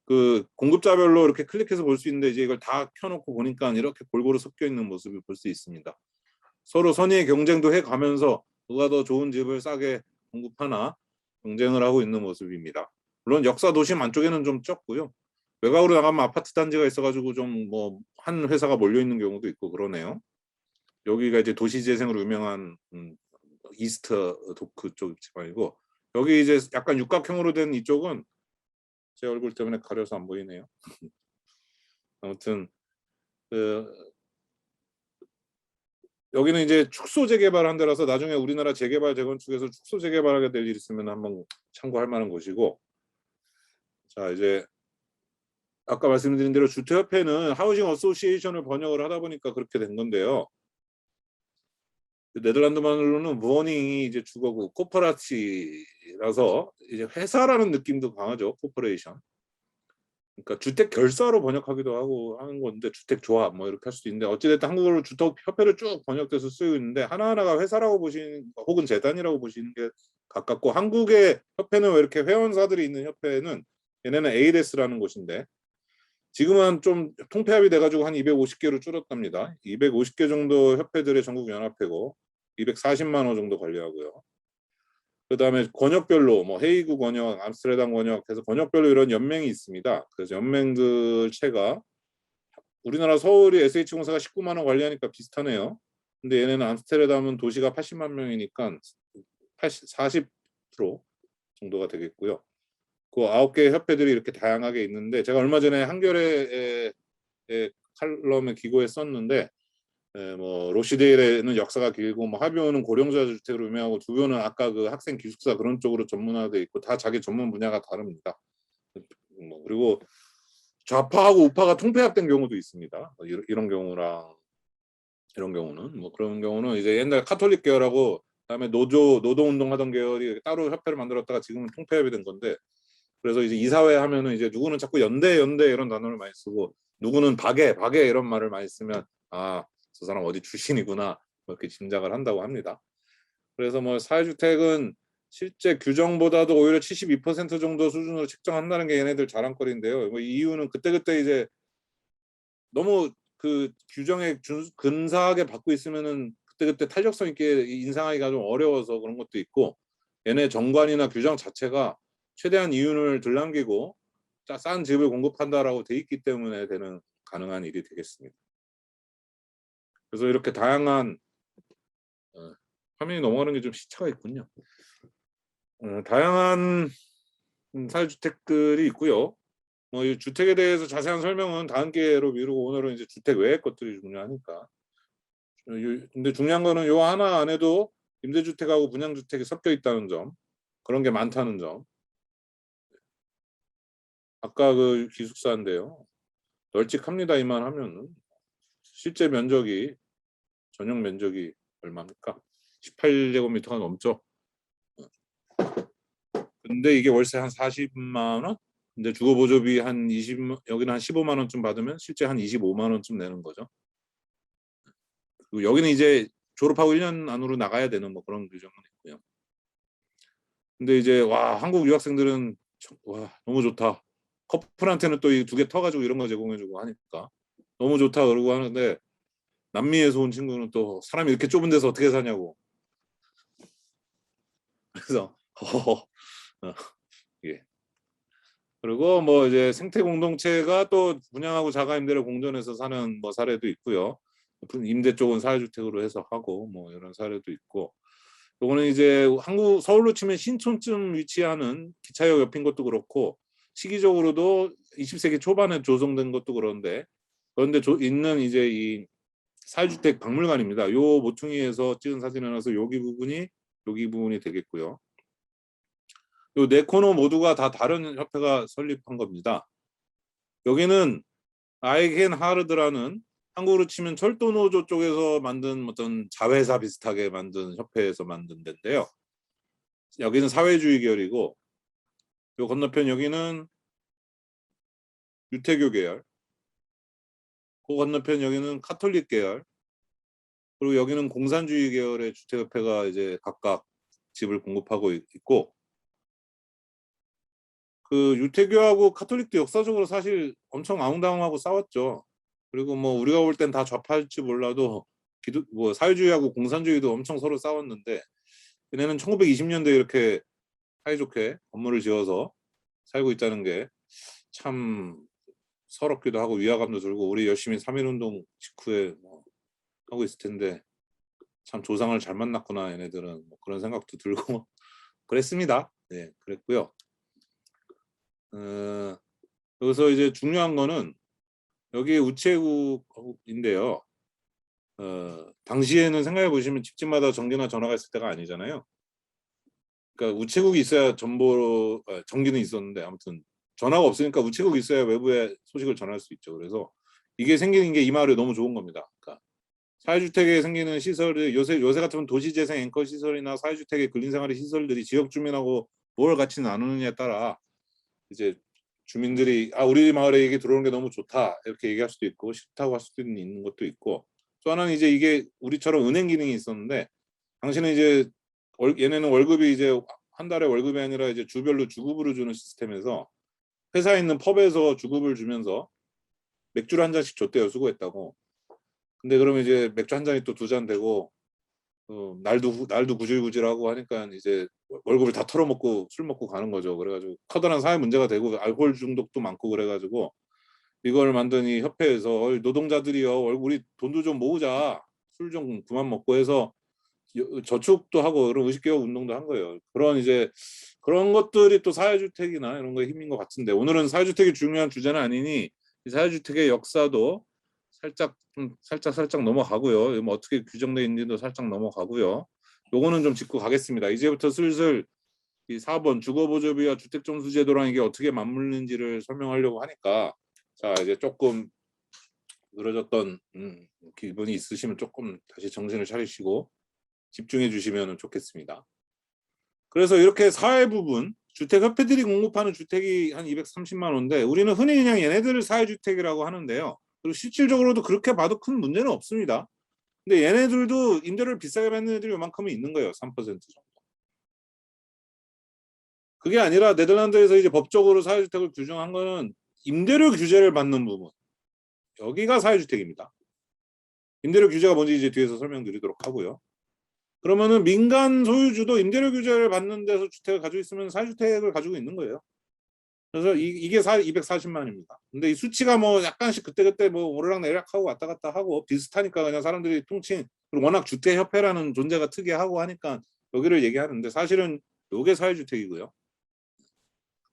그 공급자별로 이렇게 클릭해서 볼 수 있는데 이제 이걸 다 켜놓고 보니까 이렇게 골고루 섞여 있는 모습을 볼 수 있습니다. 서로 선의의 경쟁도 해가면서 누가 더 좋은 집을 싸게 공급하나 경쟁을 하고 있는 모습입니다. 물론 역사 도심 안쪽에는 좀 적고요. 외곽으로 나가면 아파트 단지가 있어가지고 좀 뭐 한 회사가 몰려 있는 경우도 있고 그러네요. 여기가 이제 도시재생으로 유명한 이스트 도크 쪽 지방이고 여기 이제 약간 육각형으로 된 이쪽은 제 얼굴 때문에 가려서 안 보이네요. 아무튼 여기는 이제 축소 재개발한 데라서 나중에 우리나라 재개발 재건축에서 축소 재개발하게 될 일 있으면 한번 참고할 만한 곳이고 자 이제 아까 말씀드린 대로 주택협회는 하우징 어소시에이션을 번역을 하다 보니까 그렇게 된 건데요. 네덜란드말로는 무어닝이 이제 주거고 코퍼라티라서 이제 회사라는 느낌도 강하죠. 코퍼레이션. 그러니까 주택 결사로 번역하기도 하고 하는 건데 주택 조합 뭐 이렇게 할 수도 있는데 어찌됐든 한국어로 주택 협회를 쭉 번역돼서 쓰고 있는데 하나하나가 회사라고 보시는 혹은 재단이라고 보시는 게 가깝고 한국의 협회는 왜 이렇게 회원사들이 있는 협회는 얘네는 ADS라는 곳인데 지금은 좀 통폐합이 돼가지고 한 250개로 줄었답니다. 250개 정도 협회들의 전국 연합회고 240만 원 정도 관리하고요. 그 다음에 권역별로 뭐 헤이구 권역, 암스테르담 권역 해서 권역별로 이런 연맹이 있습니다. 그래서 연맹들 채가 우리나라 서울이 SH공사가 19만 원 관리하니까 비슷하네요. 근데 얘네는 암스테르담은 도시가 80만 명이니까 40 10% 정도가 되겠고요. 그 9개 협회들이 이렇게 다양하게 있는데 제가 얼마 전에 한겨레 칼럼에 기고에 썼는데 뭐 로시데일에는 역사가 길고 뭐 하비오는 고령자 주택으로 유명하고 두교는 아까 그 학생 기숙사 그런 쪽으로 전문화돼 있고 다 자기 전문 분야가 다릅니다. 뭐 그리고 좌파하고 우파가 통폐합된 경우도 있습니다. 이런 경우랑 이런 경우는 뭐 그런 경우는 이제 옛날 카톨릭 계열하고 그다음에 노동운동 하던 계열이 따로 협회를 만들었다가 지금은 통폐합이 된 건데 그래서 이제 이사회 하면은 이제 누구는 자꾸 연대 이런 단어를 많이 쓰고 누구는 박애 이런 말을 많이 쓰면 아, 저 사람 어디 출신이구나 뭐 이렇게 짐작을 한다고 합니다. 그래서 뭐 사회주택은 실제 규정보다도 오히려 72% 정도 수준으로 책정한다는 게 얘네들 자랑거리인데요. 뭐 이유는 그때그때 이제 너무 그 규정에 근사하게 받고 있으면은 그때그때 탄력성 있게 인상하기가 좀 어려워서 그런 것도 있고 얘네 정관이나 규정 자체가 최대한 이윤을 덜 남기고 싼 집을 공급한다라고 돼 있기 때문에 가능한 일이 되겠습니다. 그래서 이렇게 다양한 화면이 넘어가는 게 좀 시차가 있군요. 다양한 사회주택들이 있고요. 뭐 이 주택에 대해서 자세한 설명은 다음 기회로 미루고 오늘은 이제 주택 외의 것들이 중요하니까. 근데 중요한 거는 요 하나 안에도 임대주택하고 분양주택이 섞여 있다는 점, 그런 게 많다는 점. 아까 그 기숙사인데요. 널찍합니다. 이만 하면은 실제 면적이 전용 면적이 얼마입니까? 18제곱미터가 넘죠. 근데 이게 월세 한 40만 원? 근데 주거보조비 한 20, 여기는 한 15만 원쯤 받으면 실제 한 25만 원쯤 내는 거죠. 그리고 여기는 이제 졸업하고 1년 안으로 나가야 되는 뭐 그런 규정은 있고요. 근데 이제 와 한국 유학생들은 와 너무 좋다. 커플한테는 또 이 2개 터가지고 이런 거 제공해주고 하니까 너무 좋다 그러고 하는데 남미에서 온 친구는 또 사람이 이렇게 좁은 데서 어떻게 사냐고. 그래서 예. 그리고 뭐 이제 생태 공동체가 또 분양하고 자가 임대를 공존해서 사는 뭐 사례도 있고요. 임대 쪽은 사회주택으로 해서 하고 뭐 이런 사례도 있고. 요거는 이제 한국 서울로 치면 신촌쯤 위치하는 기차역 옆인 것도 그렇고 시기적으로도 20세기 초반에 조성된 것도 그런데 있는 이제 이 사회주택 박물관입니다. 요 모퉁이에서 찍은 사진이라서 여기 부분이 되겠고요. 요 네 코너 모두가 다 다른 협회가 설립한 겁니다. 여기는 아이겐 하르드라는 한국으로 치면 철도노조 쪽에서 만든 어떤 자회사 비슷하게 만든 협회에서 만든 데인데요. 여기는 사회주의 계열이고 요 건너편 여기는 유태교 계열, 그 건너편 여기는 카톨릭 계열, 그리고 여기는 공산주의 계열의 주택협회가 이제 각각 집을 공급하고 있고 그 유태교하고 카톨릭도 역사적으로 사실 엄청 아웅다웅하고 싸웠죠. 그리고 뭐 우리가 볼 땐 다 좌파일지 몰라도 뭐 사회주의하고 공산주의도 엄청 서로 싸웠는데 얘네는 1920년대 이렇게 사이좋게 건물을 지어서 살고 있다는 게 참 서럽기도 하고 위화감도 들고 우리 열심히 3.1운동 직후에 뭐 하고 있을 텐데 참 조상을 잘 만났구나 얘네들은 뭐 그런 생각도 들고 그랬습니다. 네, 그랬고요. 여기서 이제 중요한 거는 여기 우체국인데요. 당시에는 생각해 보시면 집집마다 전기나 전화가 있을 때가 아니잖아요. 그러니까 우체국이 있어야 전기는 있었는데 아무튼 전화가 없으니까 우체국이 있어야 외부에 소식을 전할 수 있죠. 그래서 이게 생기는 게 이 마을에 너무 좋은 겁니다. 그러니까 사회주택에 생기는 시설이 요새 같으면 도시재생 앵커 시설이나 사회주택의 근린생활의 시설들이 지역 주민하고 뭘 같이 나누느냐에 따라 이제 주민들이 우리 마을에 이게 들어오는 게 너무 좋다 이렇게 얘기할 수도 있고 싫다고 할 수도 있는 것도 있고 또 하나는 이제 이게 우리처럼 은행 기능이 있었는데 당신은 이제 얘네는 월급이 이제 한 달에 월급이 아니라 이제 주별로 주급으로 주는 시스템에서 회사에 있는 펍에서 주급을 주면서 맥주를 한 잔씩 줬대요. 수고했다고. 근데 그러면 이제 맥주 한 잔이 또 2잔 되고 날도 구질구질하고 하니까 이제 월급을 다 털어먹고 술 먹고 가는 거죠. 그래가지고 커다란 사회 문제가 되고 알코올 중독도 많고 그래가지고 이걸 만든 이 협회에서 노동자들이요 우리 돈도 좀 모으자 술 좀 그만 먹고 해서 저축도 하고 그런 의식개혁 운동도 한 거예요. 그런 이제 그런 것들이 또 사회주택이나 이런 거에 힘인 것 같은데 오늘은 사회주택이 중요한 주제는 아니니 이 사회주택의 역사도 살짝 넘어가고요. 뭐 어떻게 규정돼 있는지도 살짝 넘어가고요. 요거는 좀 짚고 가겠습니다. 이제부터 슬슬 이 4번 주거보조비와 주택점수제도랑 이게 어떻게 맞물리는지를 설명하려고 하니까 자 이제 조금 늘어졌던 기분이 있으시면 조금 다시 정신을 차리시고 집중해 주시면 좋겠습니다. 그래서 이렇게 사회 부분 주택협회들이 공급하는 주택이 한 230만 호인데 우리는 흔히 그냥 얘네들을 사회주택이라고 하는데요. 그리고 실질적으로도 그렇게 봐도 큰 문제는 없습니다. 근데 얘네들도 임대료를 비싸게 받는 애들이 요만큼은 있는 거예요. 3% 정도. 그게 아니라 네덜란드에서 이제 법적으로 사회주택을 규정한 거는 임대료 규제를 받는 부분. 여기가 사회주택입니다. 임대료 규제가 뭔지 이제 뒤에서 설명드리도록 하고요. 그러면은 민간 소유주도 임대료 규제를 받는 데서 주택을 가지고 있으면 사회주택을 가지고 있는 거예요. 그래서 이게 240만입니다. 근데 이 수치가 뭐 약간씩 그때그때 뭐 오르락내리락하고 왔다 갔다 하고 비슷하니까 그냥 사람들이 통칭 그리고 워낙 주택협회라는 존재가 특이하고 하니까 여기를 얘기하는데 사실은 요게 사회주택이고요.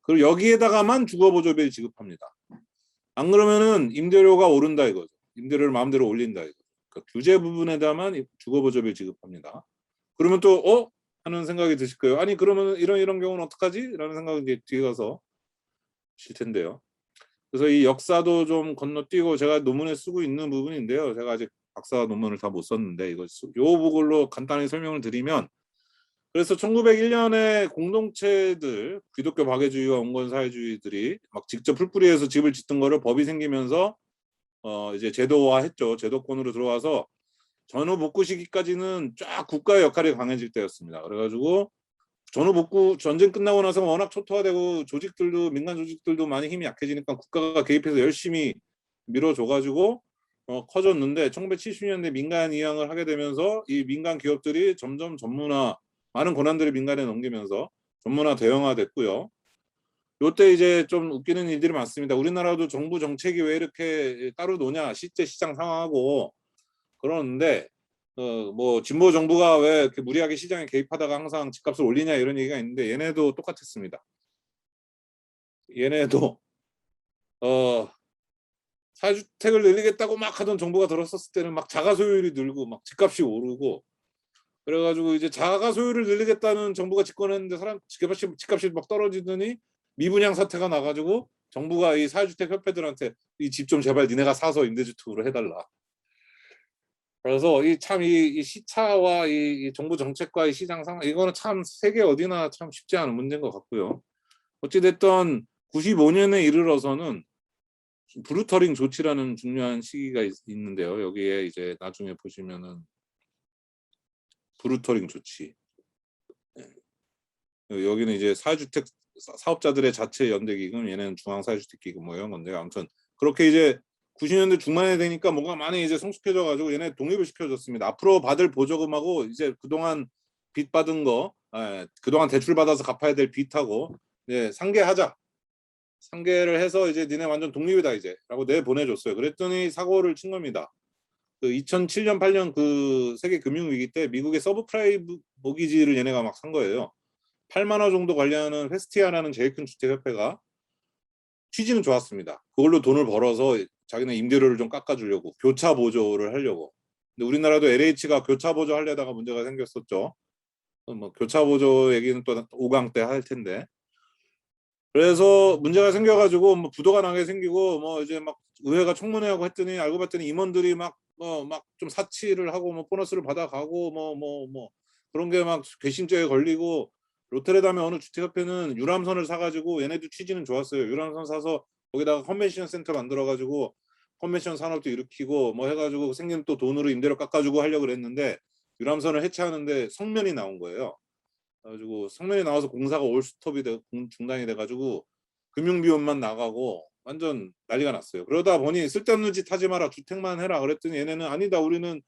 그리고 여기에다가만 주거보조비를 지급합니다. 안 그러면은 임대료가 오른다 이거죠. 임대료를 마음대로 올린다 이거죠. 그러니까 규제 부분에다만 주거보조비를 지급합니다. 그러면 또 하는 생각이 드실 거예요. 아니 그러면 이런 경우는 어떡하지? 라는 생각이 이제 뒤에 가서 실 텐데요. 그래서 이 역사도 좀 건너뛰고 제가 논문에 쓰고 있는 부분인데요. 제가 아직 박사 논문을 다 못 썼는데 요 부분로 간단히 설명을 드리면 그래서 1901년에 공동체들 기독교 박애주의와 온건사회주의들이 막 직접 풀뿌리에서 집을 짓던 거를 법이 생기면서 이제 제도화했죠. 제도권으로 들어와서 전후 복구 시기까지는 쫙 국가의 역할이 강해질 때였습니다. 그래가지고 전후 복구 전쟁 끝나고 나서 워낙 초토화되고 조직들도 민간 조직들도 많이 힘이 약해지니까 국가가 개입해서 열심히 밀어줘가지고 커졌는데 1970년대 민간 이양을 하게 되면서 이 민간 기업들이 점점 전문화 많은 권한들을 민간에 넘기면서 전문화 대형화됐고요. 요때 이제 좀 웃기는 일들이 많습니다. 우리나라도 정부 정책이 왜 이렇게 따로 노냐 실제 시장 상황하고 그러는데 뭐 진보 정부가 왜 이렇게 무리하게 시장에 개입하다가 항상 집값을 올리냐 이런 얘기가 있는데 얘네도 똑같았습니다. 얘네도 사주택을 늘리겠다고 막 하던 정부가 들었었을 때는 막 자가 소유율이 늘고 막 집값이 오르고 그래가지고 이제 자가 소유를 늘리겠다는 정부가 집권했는데 사람 집값이 막 떨어지더니 미분양 사태가 나가지고 정부가 이 사주택 협회들한테 이 집 좀 제발 니네가 사서 임대주택으로 해달라. 그래서 이 시차와 이 정부 정책과 이 시장 상황 이거는 참 세계 어디나 참 쉽지 않은 문제인 것 같고요. 어찌됐든 95년에 이르러서는 브루터링 조치라는 중요한 시기가 있는데요. 여기에 이제 나중에 보시면은 브루터링 조치. 여기는 이제 사주택 사업자들의 자체 연대기금, 얘네는 중앙사회주택기금 뭐 이런 건데 아무튼 그렇게 이제 90년대 중반에 되니까 뭔가 많이 이제 성숙해져가지고 얘네 독립을 시켜줬습니다. 앞으로 받을 보조금하고 이제 그동안 빚 받은 거, 그동안 대출 받아서 갚아야 될 빚하고 상계하자. 상계를 해서 이제 니네 완전 독립이다 이제라고 내보내줬어요. 그랬더니 사고를 친 겁니다. 그 2007년 8년 그 세계 금융위기 때 미국의 서브프라임 모기지를 얘네가 막 산 거예요. 8만 원 정도 관리하는 웨스티아라는 제일 큰 주택협회가 취지는 좋았습니다. 그걸로 돈을 벌어서 자기네 임대료를 좀 깎아주려고 교차 보조를 하려고. 근데 우리나라도 LH가 교차 보조 하려다가 문제가 생겼었죠. 뭐 교차 보조 얘기는 또 5강 때 할 텐데. 그래서 문제가 생겨가지고 뭐 부도가 나게 생기고 뭐 이제 막 의회가 청문회하고 했더니 알고 봤더니 임원들이 막 좀 사치를 하고 뭐 보너스를 받아가고 뭐 그런 게 막 괘씸죄에 걸리고 로테르담의 어느 주택협회는 유람선을 사가지고 얘네도 취지는 좋았어요. 유람선 사서 거기다가 컨벤션 센터 만들어가지고 컨벤션 산업도 일으키고 뭐 해가지고 생긴 또 돈으로 임대료 깎아주고 하려고 그랬는데 유람선을 해체하는데 성면이 나온 거예요. 그래가지고 성면이 나와서 공사가 올스톱이 중단이 돼가지고 금융비용만 나가고 완전 난리가 났어요. 그러다 보니 쓸데없는 짓 하지 마라 주택만 해라 그랬더니 얘네는 아니다 우리는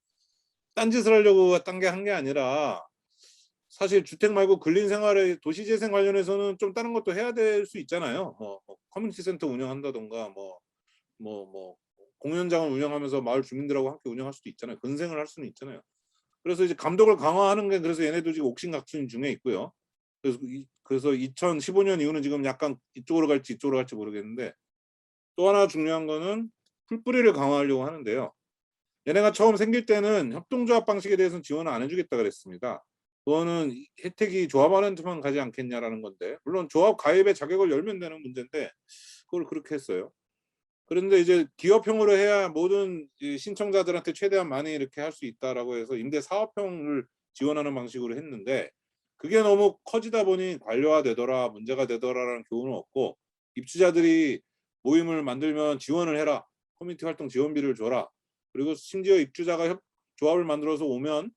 딴짓을 하려고 딴 게 한 게 아니라 사실 주택 말고 근린 생활의 도시재생 관련해서는 좀 다른 것도 해야 될 수 있잖아요. 뭐 커뮤니티 센터 운영한다던가 뭐 공연장을 운영하면서 마을 주민들하고 함께 운영할 수도 있잖아요. 근생을 할 수는 있잖아요. 그래서 이제 감독을 강화하는 게 그래서 얘네도 지금 옥신각신 중에 있고요. 그래서 2015년 이후는 지금 약간 이쪽으로 갈지 이쪽으로 갈지 모르겠는데 또 하나 중요한 거는 풀뿌리를 강화하려고 하는데요. 얘네가 처음 생길 때는 협동조합 방식에 대해서는 지원을 안 해주겠다 그랬습니다. 그거는 혜택이 조합원한테만 가지 않겠냐라는 건데 물론 조합 가입의 자격을 열면 되는 문제인데 그걸 그렇게 했어요. 그런데 이제 기업형으로 해야 모든 신청자들한테 최대한 많이 이렇게 할 수 있다라고 해서 임대 사업형을 지원하는 방식으로 했는데 그게 너무 커지다 보니 관료화되더라 문제가 되더라라는 교훈은 없고 입주자들이 모임을 만들면 지원을 해라 커뮤니티 활동 지원비를 줘라 그리고 심지어 입주자가 조합을 만들어서 오면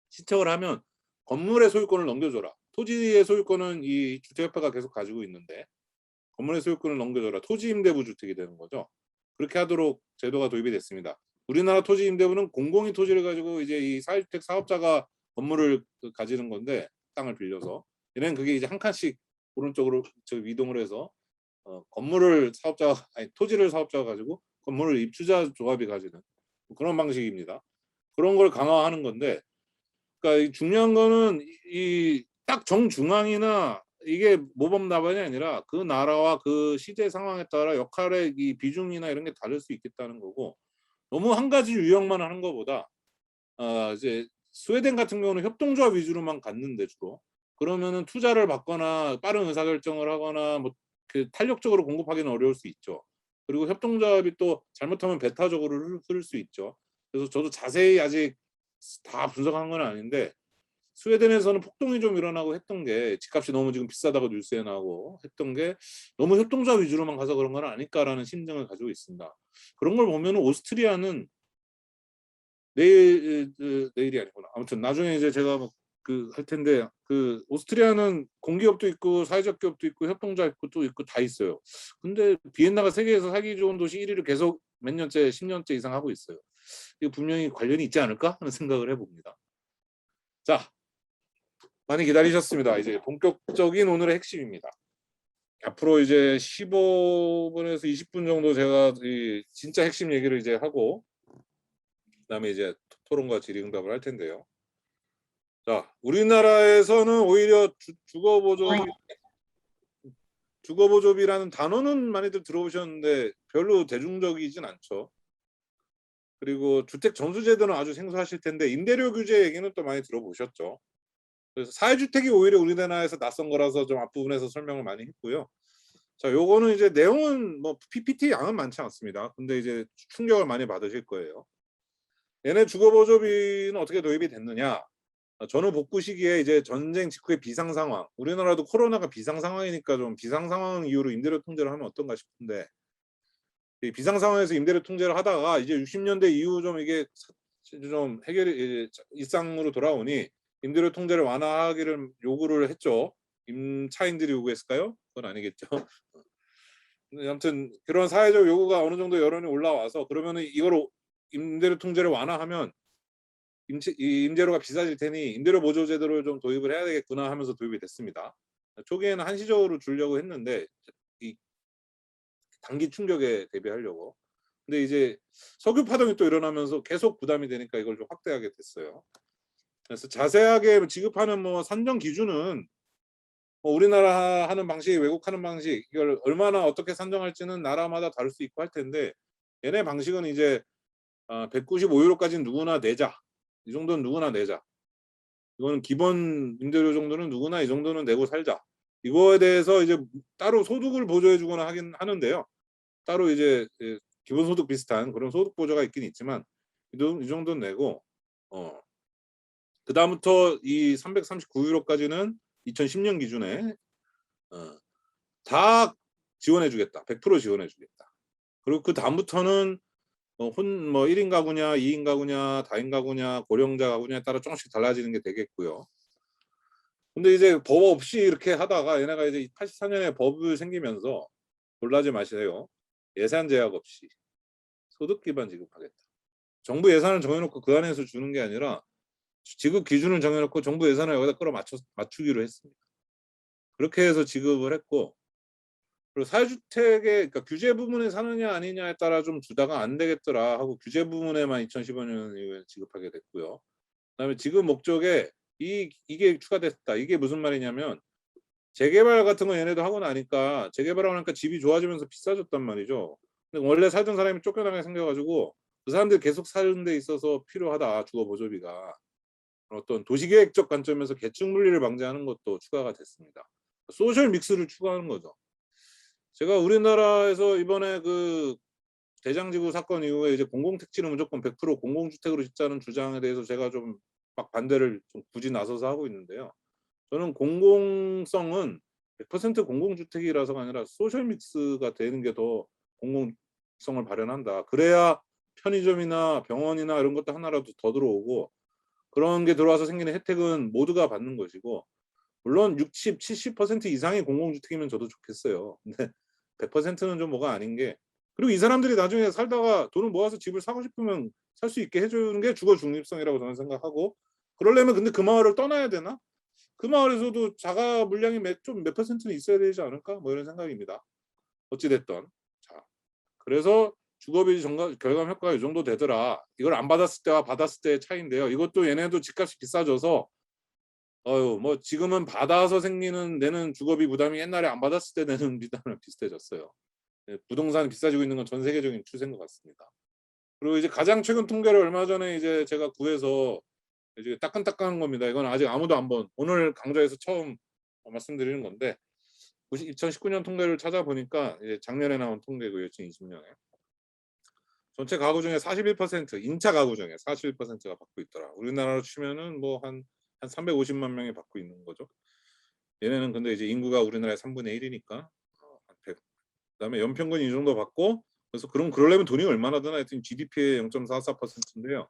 신청을 하면 건물의 소유권을 넘겨줘라 토지의 소유권은 이 주택협회가 계속 가지고 있는데 건물의 소유권을 넘겨줘라 토지 임대부 주택이 되는 거죠. 그렇게 하도록 제도가 도입이 됐습니다. 우리나라 토지 임대부는 공공이 토지를 가지고 이제 이 사회주택 사업자가 건물을 가지는 건데 땅을 빌려서 얘는 그게 이제 한 칸씩 오른쪽으로 이동을 해서 건물을 사업자가 아니 토지를 사업자가 가지고 건물을 입주자 조합이 가지는 그런 방식입니다. 그런 걸 강화하는 건데 그러니까 중요한 거는 이 딱 정중앙이나 이게 모범 답안이 아니라 그 나라와 그 시대 상황에 따라 역할의 이 비중이나 이런 게 다를 수 있겠다는 거고 너무 한 가지 유형만 하는 것보다 이제 스웨덴 같은 경우는 협동조합 위주로만 갔는데 주로 그러면은 투자를 받거나 빠른 의사결정을 하거나 뭐 그 탄력적으로 공급하기는 어려울 수 있죠. 그리고 협동조합이 또 잘못하면 배타적으로 흐를 수 있죠. 그래서 저도 자세히 아직 다 분석한 건 아닌데 스웨덴에서는 폭동이 좀 일어나고 했던 게 집값이 너무 지금 비싸다고 뉴스에 나오고 했던 게 너무 협동조합 위주로만 가서 그런 건 아닐까라는 심정을 가지고 있습니다. 그런 걸 보면 오스트리아는 내일이 아니구나. 아무튼 나중에 이제 제가 할 텐데 그 오스트리아는 공기업도 있고 사회적 기업도 있고 협동조합도 있고 다 있어요. 근데 비엔나가 세계에서 살기 좋은 도시 1위를 계속 몇 년째 10년째 이상 하고 있어요. 이거 분명히 관련이 있지 않을까 하는 생각을 해봅니다. 자, 많이 기다리셨습니다. 이제 본격적인 오늘의 핵심입니다. 앞으로 이제 15분에서 20분 정도 제가 이 진짜 핵심 얘기를 이제 하고 그다음에 이제 토론과 질의응답을 할 텐데요. 자, 우리나라에서는 오히려 주거보조비라는 단어는 많이들 들어보셨는데 별로 대중적이진 않죠. 그리고 주택 전수제도는 아주 생소하실 텐데 임대료 규제 얘기는 또 많이 들어보셨죠. 그래서 사회주택이 오히려 우리나라에서 낯선 거라서 좀 앞부분에서 설명을 많이 했고요. 자, 요거는 이제 내용은 뭐 PPT 양은 많지 않습니다. 근데 이제 충격을 많이 받으실 거예요. 얘네 주거보조비는 어떻게 도입이 됐느냐? 전후 복구 시기에 이제 전쟁 직후의 비상 상황. 우리나라도 코로나가 비상 상황이니까 좀 비상 상황 이후로 임대료 통제를 하면 어떤가 싶은데 이 비상 상황에서 임대료 통제를 하다가 이제 60년대 이후 좀 이게 좀 해결이 일상으로 돌아오니 임대료 통제를 완화하기를 요구를 했죠. 임차인들이 요구했을까요? 그건 아니겠죠. 아무튼 그런 사회적 요구가 어느 정도 여론이 올라와서 그러면은 이걸 임대료 통제를 완화하면 임대료가 비싸질 테니 임대료 보조 제도를 좀 도입을 해야 되겠구나 하면서 도입이 됐습니다. 초기에는 한시적으로 주려고 했는데 이 단기 충격에 대비하려고. 근데 이제 석유 파동이 또 일어나면서 계속 부담이 되니까 이걸 좀 확대하게 됐어요. 그래서 자세하게 지급하는 뭐 산정 기준은 뭐 우리나라 하는 방식, 외국 하는 방식 이걸 얼마나 어떻게 산정할지는 나라마다 다를 수 있고 할 텐데 얘네 방식은 이제 195유로까지는 누구나 내자. 이 정도는 누구나 내자. 이거는 기본 임대료 정도는 누구나 이 정도는 내고 살자. 이거에 대해서 이제 따로 소득을 보조해 주거나 하긴 하는데요. 따로 이제 기본소득 비슷한 그런 소득 보조가 있긴 있지만 이 정도는 내고 그다음부터 이 339유로까지는 2010년 기준에 다 지원해 주겠다. 100% 지원해 주겠다. 그리고 그 다음부터는 뭐 1인 가구냐, 2인 가구냐, 다인 가구냐, 고령자 가구냐에 따라 조금씩 달라지는 게 되겠고요. 근데 이제 법 없이 이렇게 하다가 얘네가 이제 84년에 법을 생기면서 놀라지 마세요. 예산 제약 없이 소득 기반 지급하겠다. 정부 예산을 정해놓고 그 안에서 주는 게 아니라 지급 기준을 정해놓고 정부 예산을 여기다 맞추기로 했습니다. 그렇게 해서 지급을 했고 그리고 사회주택의 그러니까 규제 부분에 사느냐 아니냐에 따라 좀 주다가 안 되겠더라 하고 규제 부분에만 2015년 이후에 지급하게 됐고요. 그다음에 지급 목적에 이게 추가됐다. 이게 무슨 말이냐면 재개발 같은 거 얘네도 하고 나니까 재개발하고 나니까 집이 좋아지면서 비싸졌단 말이죠. 근데 원래 살던 사람이 쫓겨나게 생겨가지고 그 사람들 계속 사는 데 있어서 필요하다 주거 보조비가. 어떤 도시계획적 관점에서 계층 분리를 방지하는 것도 추가가 됐습니다. 소셜 믹스를 추가하는 거죠. 제가 우리나라에서 이번에 그 대장지구 사건 이후에 이제 공공택지는 무조건 100% 공공주택으로 짓자는 주장에 대해서 제가 좀 막 반대를 좀 굳이 나서서 하고 있는데요. 저는 공공성은 100% 공공주택이라서가 아니라 소셜 믹스가 되는 게 더 공공성을 발현한다. 그래야 편의점이나 병원이나 이런 것도 하나라도 더 들어오고 그런 게 들어와서 생기는 혜택은 모두가 받는 것이고 물론 60, 70% 이상이 공공주택이면 저도 좋겠어요. 근데 100%는 좀 뭐가 아닌 게 그리고 이 사람들이 나중에 살다가 돈을 모아서 집을 사고 싶으면 살 수 있게 해주는 게 주거 중립성이라고 저는 생각하고 그러려면 근데 그 마을을 떠나야 되나? 그 마을에서도 자가 물량이 좀 몇 퍼센트는 있어야 되지 않을까? 뭐 이런 생각입니다. 어찌됐든 자 그래서 주거비 결감 효과가 이 정도 되더라. 이걸 안 받았을 때와 받았을 때의 차이인데요. 이것도 얘네도 집값이 비싸져서 뭐 지금은 받아서 내는 주거비 부담이 옛날에 안 받았을 때 내는 비담이랑 비슷해졌어요. 부동산이 비싸지고 있는 건 전 세계적인 추세인 것 같습니다. 그리고 이제 가장 최근 통계를 얼마 전에 이제 제가 구해서 이제 따끈따끈한 겁니다. 이건 아직 아무도 오늘 강좌에서 처음 말씀드리는 건데 2019년 통계를 찾아보니까 이제 작년에 나온 통계고요. 2020년에 전체 가구 중에 41% 임차 가구 중에 41%가 받고 있더라. 우리나라로 치면은 뭐 한 350만 명이 받고 있는 거죠. 얘네는 근데 이제 인구가 우리나라의 3분의 1이니까 한 100. 그다음에 연평균 이 정도 받고 그래서 그러려면 돈이 얼마나 드나 하여튼 GDP의 0.44%인데요.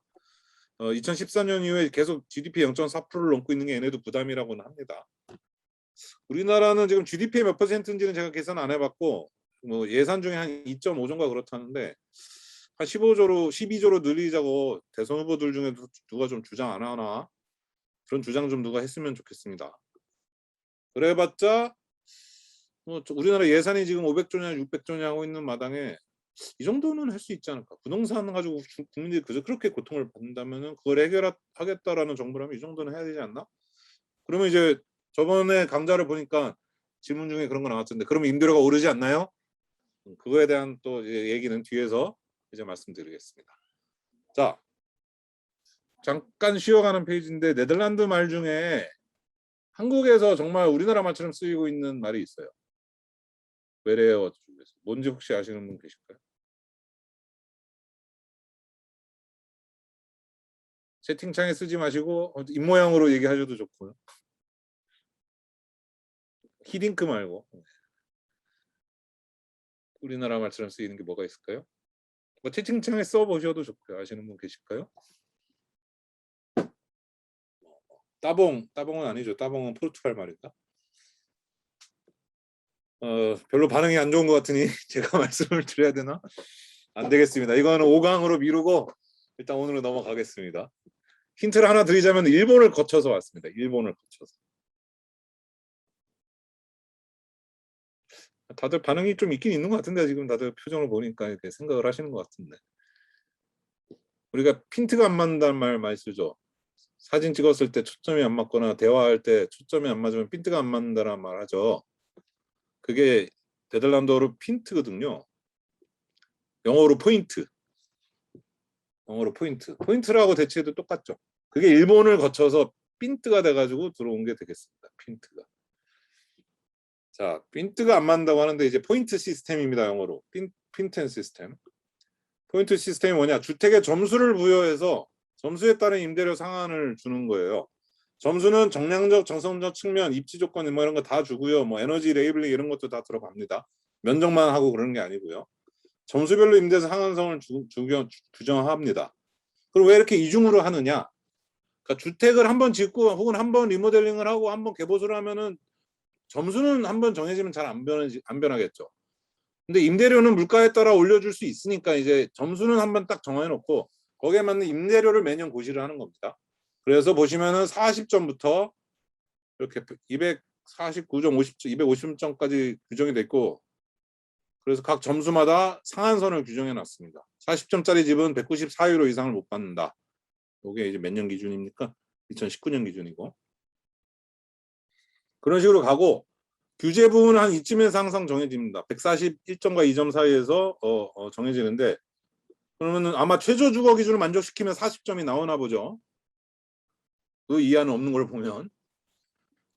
2014년 이후에 계속 GDP 0.4%를 넘고 있는 게 얘네도 부담이라고는 합니다. 우리나라는 지금 GDP의 몇 퍼센트인지는 제가 계산 안 해봤고 뭐 예산 중에 한 2.5조인가 그렇다는데 한 12조로 늘리자고 대선 후보들 중에도 누가 좀 주장 안 하나 그런 주장 좀 누가 했으면 좋겠습니다. 그래봤자 뭐 우리나라 예산이 지금 500조냐 600조냐 하고 있는 마당에 이 정도는 할 수 있지 않을까. 부동산 가지고 국민들이 그렇게 고통을 받는다면 그걸 해결하겠다라는 정부라면 이 정도는 해야 되지 않나? 그러면 이제 저번에 강좌를 보니까 질문 중에 그런 거 나왔던데 그러면 임대료가 오르지 않나요? 그거에 대한 또 얘기는 뒤에서 이제 말씀드리겠습니다. 자, 잠깐 쉬어가는 페이지인데 네덜란드 말 중에 한국에서 정말 우리나라 말처럼 쓰이고 있는 말이 있어요. 외래어 중에서 뭔지 혹시 아시는 분 계실까요? 채팅창에 쓰지 마시고 입모양으로 얘기하셔도 좋고요. 히딩크 말고 우리나라 말처럼 쓰이는 게 뭐가 있을까요? 뭐 채팅창에 써보셔도 좋고요. 아시는 분 계실까요? 따봉은 아니죠. 따봉은 포르투갈 말인가? 별로 반응이 안 좋은 것 같으니 제가 말씀을 드려야 되나? 안 되겠습니다. 이거는 5강으로 미루고 일단 오늘로 넘어가겠습니다. 힌트를 하나 드리자면 일본을 거쳐서 왔습니다. 일본을 거쳐서. 다들 반응이 좀 있긴 있는 것 같은데 지금 다들 표정을 보니까 이렇게 생각을 하시는 것 같은데 우리가 핀트가 안 맞는다는 말 많이 쓰죠. 사진 찍었을 때 초점이 안 맞거나 대화할 때 초점이 안 맞으면 핀트가 안 맞는다는 말 하죠. 그게 네덜란드어로 핀트거든요. 영어로 포인트. 영어로 포인트. 포인트라고 대체해도 똑같죠. 그게 일본을 거쳐서 핀트가 돼가지고 들어온 게 되겠습니다. 핀트가. 자, 핀트가 안 맞는다고 하는데 이제 포인트 시스템입니다. 영어로. 핀텐 시스템. 포인트 시스템이 뭐냐? 주택에 점수를 부여해서 점수에 따른 임대료 상한을 주는 거예요. 점수는 정량적, 정성적 측면, 입지 조건 뭐 이런 거 다 주고요. 뭐 에너지 레이블링 이런 것도 다 들어갑니다. 면적만 하고 그러는 게 아니고요. 점수별로 임대차 상한선을 규정합니다. 그럼 왜 이렇게 이중으로 하느냐? 그러니까 주택을 한번 짓고 혹은 한번 리모델링을 하고 한번 개보수를 하면은 점수는 한번 정해지면 잘 안 변하겠죠. 근데 임대료는 물가에 따라 올려줄 수 있으니까 이제 점수는 한번 딱 정해놓고 거기에 맞는 임대료를 매년 고시를 하는 겁니다. 그래서 보시면은 40점부터 이렇게 249점, 50점, 250점까지 규정이 돼 있고 그래서 각 점수마다 상한선을 규정해 놨습니다. 40점짜리 집은 194유로 이상을 못 받는다. 이게 이제 몇 년 기준입니까? 2019년 기준이고. 그런 식으로 가고 규제 부분은 한 이쯤에서 항상 정해집니다. 141점과 2점 사이에서 정해지는데 그러면은 아마 최저 주거 기준을 만족시키면 40점이 나오나 보죠. 그 이하는 없는 걸 보면.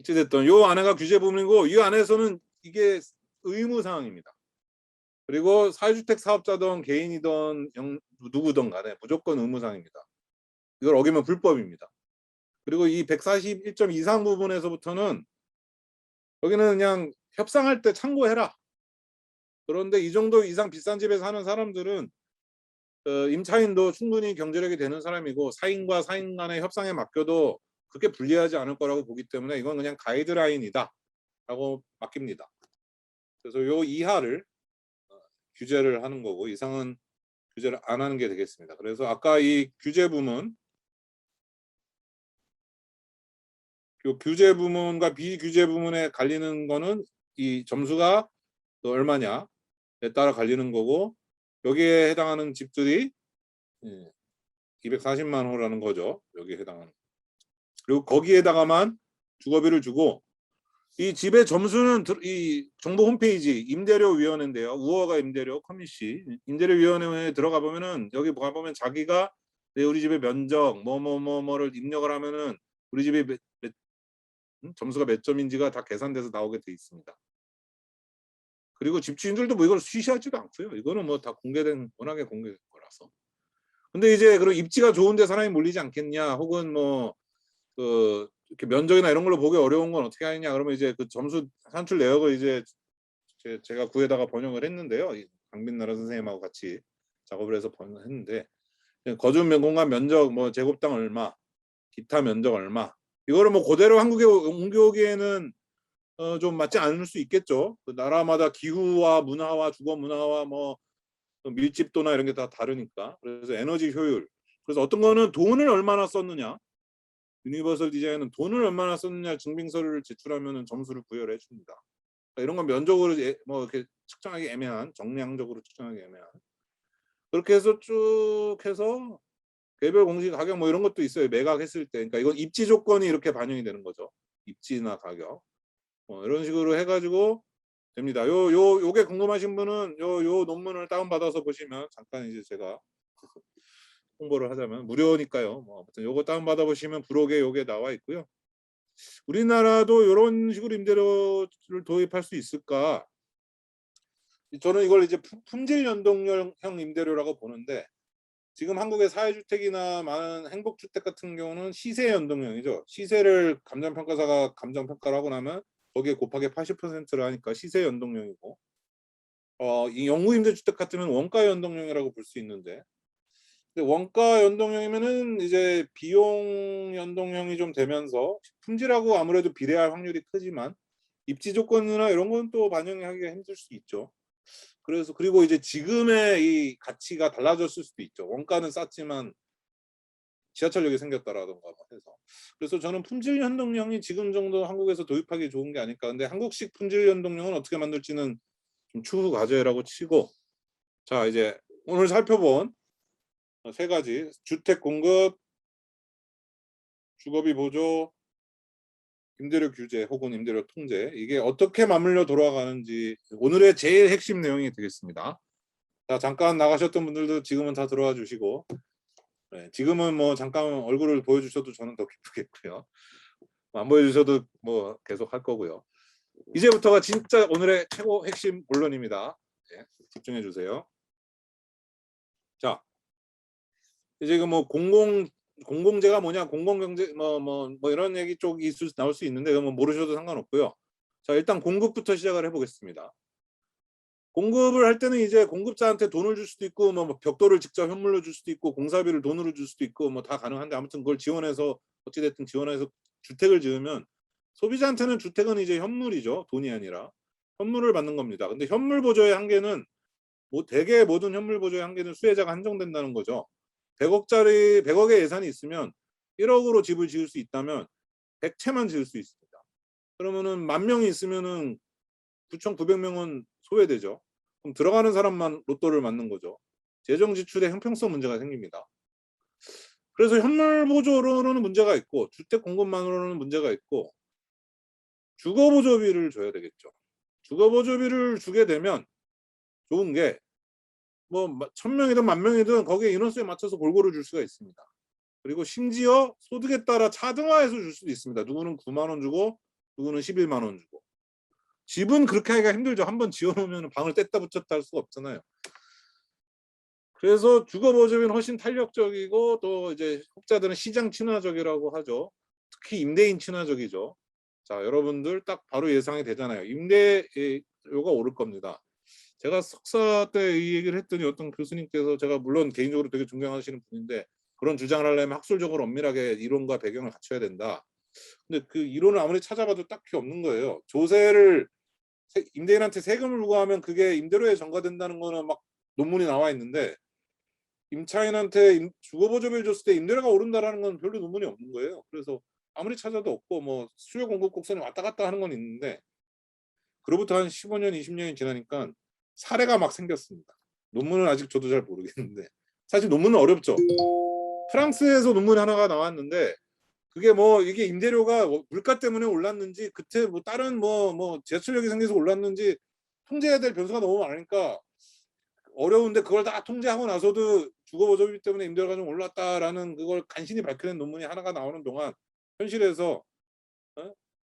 어찌됐든 요 안에가 규제 부분이고 이 안에서는 이게 의무 사항입니다. 그리고 사회주택 사업자든 개인이든 누구든 간에 무조건 의무 사항입니다. 이걸 어기면 불법입니다. 그리고 이 141점 이상 부분에서부터는 여기는 그냥 협상할 때 참고해라. 그런데 이 정도 이상 비싼 집에 사는 사람들은 임차인도 충분히 경제력이 되는 사람이고 사인과 사인 간의 협상에 맡겨도 그렇게 불리하지 않을 거라고 보기 때문에 이건 그냥 가이드라인이다 라고 맡깁니다. 그래서 요 이하를 규제를 하는 거고 이상은 규제를 안 하는 게 되겠습니다. 그래서 아까 이 규제 부문 규제 부문과 비규제 부문에 갈리는 거는 이 점수가 얼마냐에 따라 갈리는 거고 여기에 해당하는 집들이 240만 호라는 거죠. 여기에 해당하는. 그리고 거기에다가만 주거비를 주고 이 집의 점수는 이 정부 홈페이지 임대료위원회인데요. 우허가 임대료 커미시 임대료위원회에 들어가 보면은 여기 가보면 자기가 우리 집의 면적 뭐를 입력을 하면은 우리 집이 점수가 몇 점인지가 다 계산돼서 나오게 돼 있습니다. 그리고 집주인들도 뭐 이걸 쉬쉬하지도 않고요. 이거는 뭐 다 공개된 워낙에 공개된 거라서. 근데 이제 그럼 입지가 좋은데 사람이 몰리지 않겠냐, 혹은 뭐 이렇게 면적이나 이런 걸로 보기 어려운 건 어떻게 하느냐 그러면 이제 그 점수 산출 내역을 이제 제가 구에다가 번역을 했는데요. 강빈나라 선생님하고 같이 작업을 해서 번역했는데 거주 공간 면적 뭐 제곱당 얼마, 기타 면적 얼마 이거를 뭐 그대로 한국에 옮겨오기에는 좀 맞지 않을 수 있겠죠. 그 나라마다 기후와 문화와 주거 문화와 뭐 밀집도나 이런 게 다 다르니까. 그래서 에너지 효율. 그래서 어떤 거는 돈을 얼마나 썼느냐. 유니버설 디자인은 돈을 얼마나 썼느냐 증빙서류를 제출하면 점수를 부여를 해줍니다. 그러니까 이런 건 면적으로 뭐 이렇게 측정하기 애매한, 정량적으로 측정하기 애매한. 그렇게 해서 쭉 해서 개별 공시 가격 뭐 이런 것도 있어요. 매각했을 때. 그러니까 이건 입지 조건이 이렇게 반영이 되는 거죠. 입지나 가격. 이런 식으로 해가지고 됩니다. 요게 궁금하신 분은 요 논문을 다운받아서 보시면 잠깐 이제 제가 홍보를 하자면 무료니까요. 뭐 아무튼 요거 다운받아 보시면 블로그에 요게 나와 있고요. 우리나라도 이런 식으로 임대료를 도입할 수 있을까? 저는 이걸 이제 품질 연동형 임대료라고 보는데 지금 한국의 사회주택이나 많은 행복주택 같은 경우는 시세 연동형이죠. 시세를 감정평가사가 감정평가를 하고 나면 거기에 곱하기 80%를 하니까 시세 연동형이고 이 영구임대주택 같으면 원가 연동형이라고 볼 수 있는데 근데 원가 연동형이면은 이제 비용 연동형이 좀 되면서 품질하고 아무래도 비례할 확률이 크지만 입지 조건이나 이런 건 또 반영하기가 힘들 수 있죠. 그래서 그리고 이제 지금의 이 가치가 달라졌을 수도 있죠. 원가는 쌌지만 지하철역이 생겼다라던가 해서. 그래서 저는 품질 연동형이 지금 정도 한국에서 도입하기 좋은 게 아닐까. 근데 한국식 품질 연동형은 어떻게 만들지는 좀 추후 과제라고 치고 자 이제 오늘 살펴본 세 가지 주택 공급, 주거비 보조, 임대료 규제 혹은 임대료 통제 이게 어떻게 맞물려 돌아가는지 오늘의 제일 핵심 내용이 되겠습니다. 자 잠깐 나가셨던 분들도 지금은 다 들어와 주시고 네, 지금은 뭐 잠깐 얼굴을 보여주셔도 저는 더 기쁘겠고요. 안 보여주셔도 뭐 계속 할 거고요. 이제부터가 진짜 오늘의 최고 핵심 본론입니다. 네, 집중해 주세요. 자 이제 그 뭐 공공재가 뭐냐, 공공경제 뭐 이런 얘기 쪽이 나올 수 있는데 뭐 모르셔도 상관없고요. 자 일단 공급부터 시작을 해보겠습니다. 공급을 할 때는 이제 공급자한테 돈을 줄 수도 있고 뭐 벽돌을 직접 현물로 줄 수도 있고 공사비를 돈으로 줄 수도 있고 뭐 다 가능한데 아무튼 그걸 지원해서 어찌됐든 지원해서 주택을 지으면 소비자한테는 주택은 이제 현물이죠. 돈이 아니라 현물을 받는 겁니다. 근데 현물 보조의 한계는 뭐 대개 모든 현물 보조의 한계는 수혜자가 한정된다는 거죠. 100억의 예산이 있으면 1억으로 집을 지을 수 있다면 100채만 지을 수 있습니다. 그러면은 10,000명이 있으면은 9,900명은 소외되죠. 그럼 들어가는 사람만 로또를 맞는 거죠. 재정 지출의 형평성 문제가 생깁니다. 그래서 현물 보조로는 문제가 있고 주택 공급만으로는 문제가 있고 주거 보조비를 줘야 되겠죠. 주거 보조비를 주게 되면 좋은 게 뭐 1,000명이든 10,000명이든 거기에 인원수에 맞춰서 골고루 줄 수가 있습니다. 그리고 심지어 소득에 따라 차등화해서 줄 수도 있습니다. 누구는 9만 원 주고 누구는 11만 원 주고. 집은 그렇게 하기가 힘들죠. 한번 지어놓으면 방을 뗐다 붙였다 할 수가 없잖아요. 그래서 주거 보조비는 훨씬 탄력적이고 또 이제 혹자들은 시장 친화적이라고 하죠. 특히 임대인 친화적이죠. 자, 여러분들 딱 바로 예상이 되잖아요. 임대료가 오를 겁니다. 제가 석사 때 이 얘기를 했더니 어떤 교수님께서, 제가 물론 개인적으로 되게 존경하시는 분인데, 그런 주장을 하려면 학술적으로 엄밀하게 이론과 배경을 갖춰야 된다. 근데 그 이론을 아무리 찾아봐도 딱히 없는 거예요. 조세를 임대인한테 세금을 부과하면 그게 임대료에 전가된다는 거는 막 논문이 나와 있는데, 임차인한테 주거보조비를 줬을 때 임대료가 오른다라는 건 별로 논문이 없는 거예요. 그래서 아무리 찾아도 없고, 뭐 수요 공급 곡선이 왔다 갔다 하는 건 있는데, 그로부터 한 15년, 20년이 지나니까 사례가 막 생겼습니다. 논문은 아직 저도 잘 모르겠는데, 사실 논문은 어렵죠. 프랑스에서 논문 하나가 나왔는데, 그게 뭐 이게 임대료가 물가 때문에 올랐는지 그때 뭐 다른 뭐 지하철역이 생겨서 올랐는지 통제해야 될 변수가 너무 많으니까 어려운데, 그걸 다 통제하고 나서도 주거보조비 때문에 임대료가 좀 올랐다라는 그걸 간신히 밝혀낸 논문이 하나가 나오는 동안 현실에서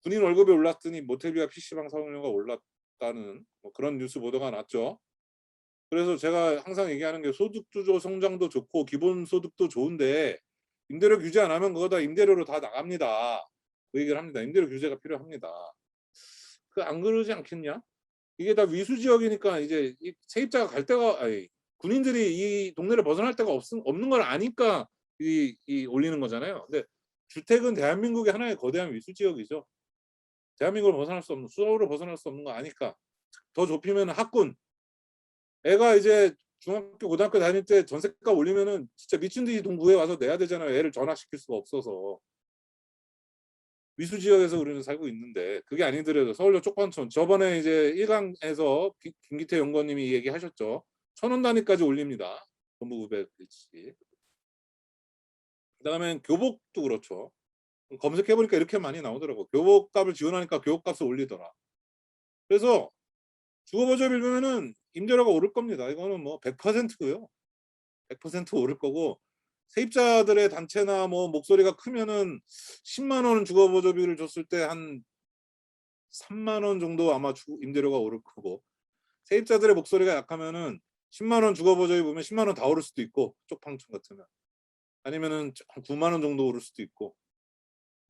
군인 월급이 올랐더니 모텔비와 PC방 사용료가 올랐다는 뭐 그런 뉴스 보도가 났죠. 그래서 제가 항상 얘기하는 게, 소득주도 성장도 좋고 기본소득도 좋은데 임대료 규제 안 하면 그거 다 임대료로 다 나갑니다. 그 얘기를 합니다. 임대료 규제가 필요합니다. 그 안 그러지 않겠냐? 이게 다 위수 지역이니까 이제 세입자가 갈 데가, 아니, 군인들이 이 동네를 벗어날 데가 없는 걸 아니까 이 올리는 거잖아요. 근데 주택은 대한민국의 하나의 거대한 위수 지역이죠. 대한민국을 벗어날 수 없는, 수도를 벗어날 수 없는 거 아니까. 더 좁히면 학군, 애가 이제 중학교 고등학교 다닐 때 전세값 올리면은 진짜 미친 듯이 돈 구해 와서 내야 되잖아요. 애를 전학시킬 수가 없어서. 위수 지역에서 우리는 살고 있는데, 그게 아니더라도 서울역 쪽방촌, 저번에 이제 1강에서 김기태 연구원님이 얘기하셨죠. 1,000원 단위까지 올립니다. 전부 900일치. 그다음에 교복도 그렇죠. 검색해보니까 이렇게 많이 나오더라고. 교복값을 지원하니까 교복값을 올리더라. 그래서 주거보조 빌면은 임대료가 오를 겁니다. 이거는 뭐 100%고요. 100% 오를 거고, 세입자들의 단체나 뭐 목소리가 크면은 10만 원 주거보조비를 줬을 때 한 3만 원 정도 아마 임대료가 오를 거고, 세입자들의 목소리가 약하면은 10만 원 주거보조비 보면 10만 원 다 오를 수도 있고, 쪽방촌 같으면 아니면은 한 9만 원 정도 오를 수도 있고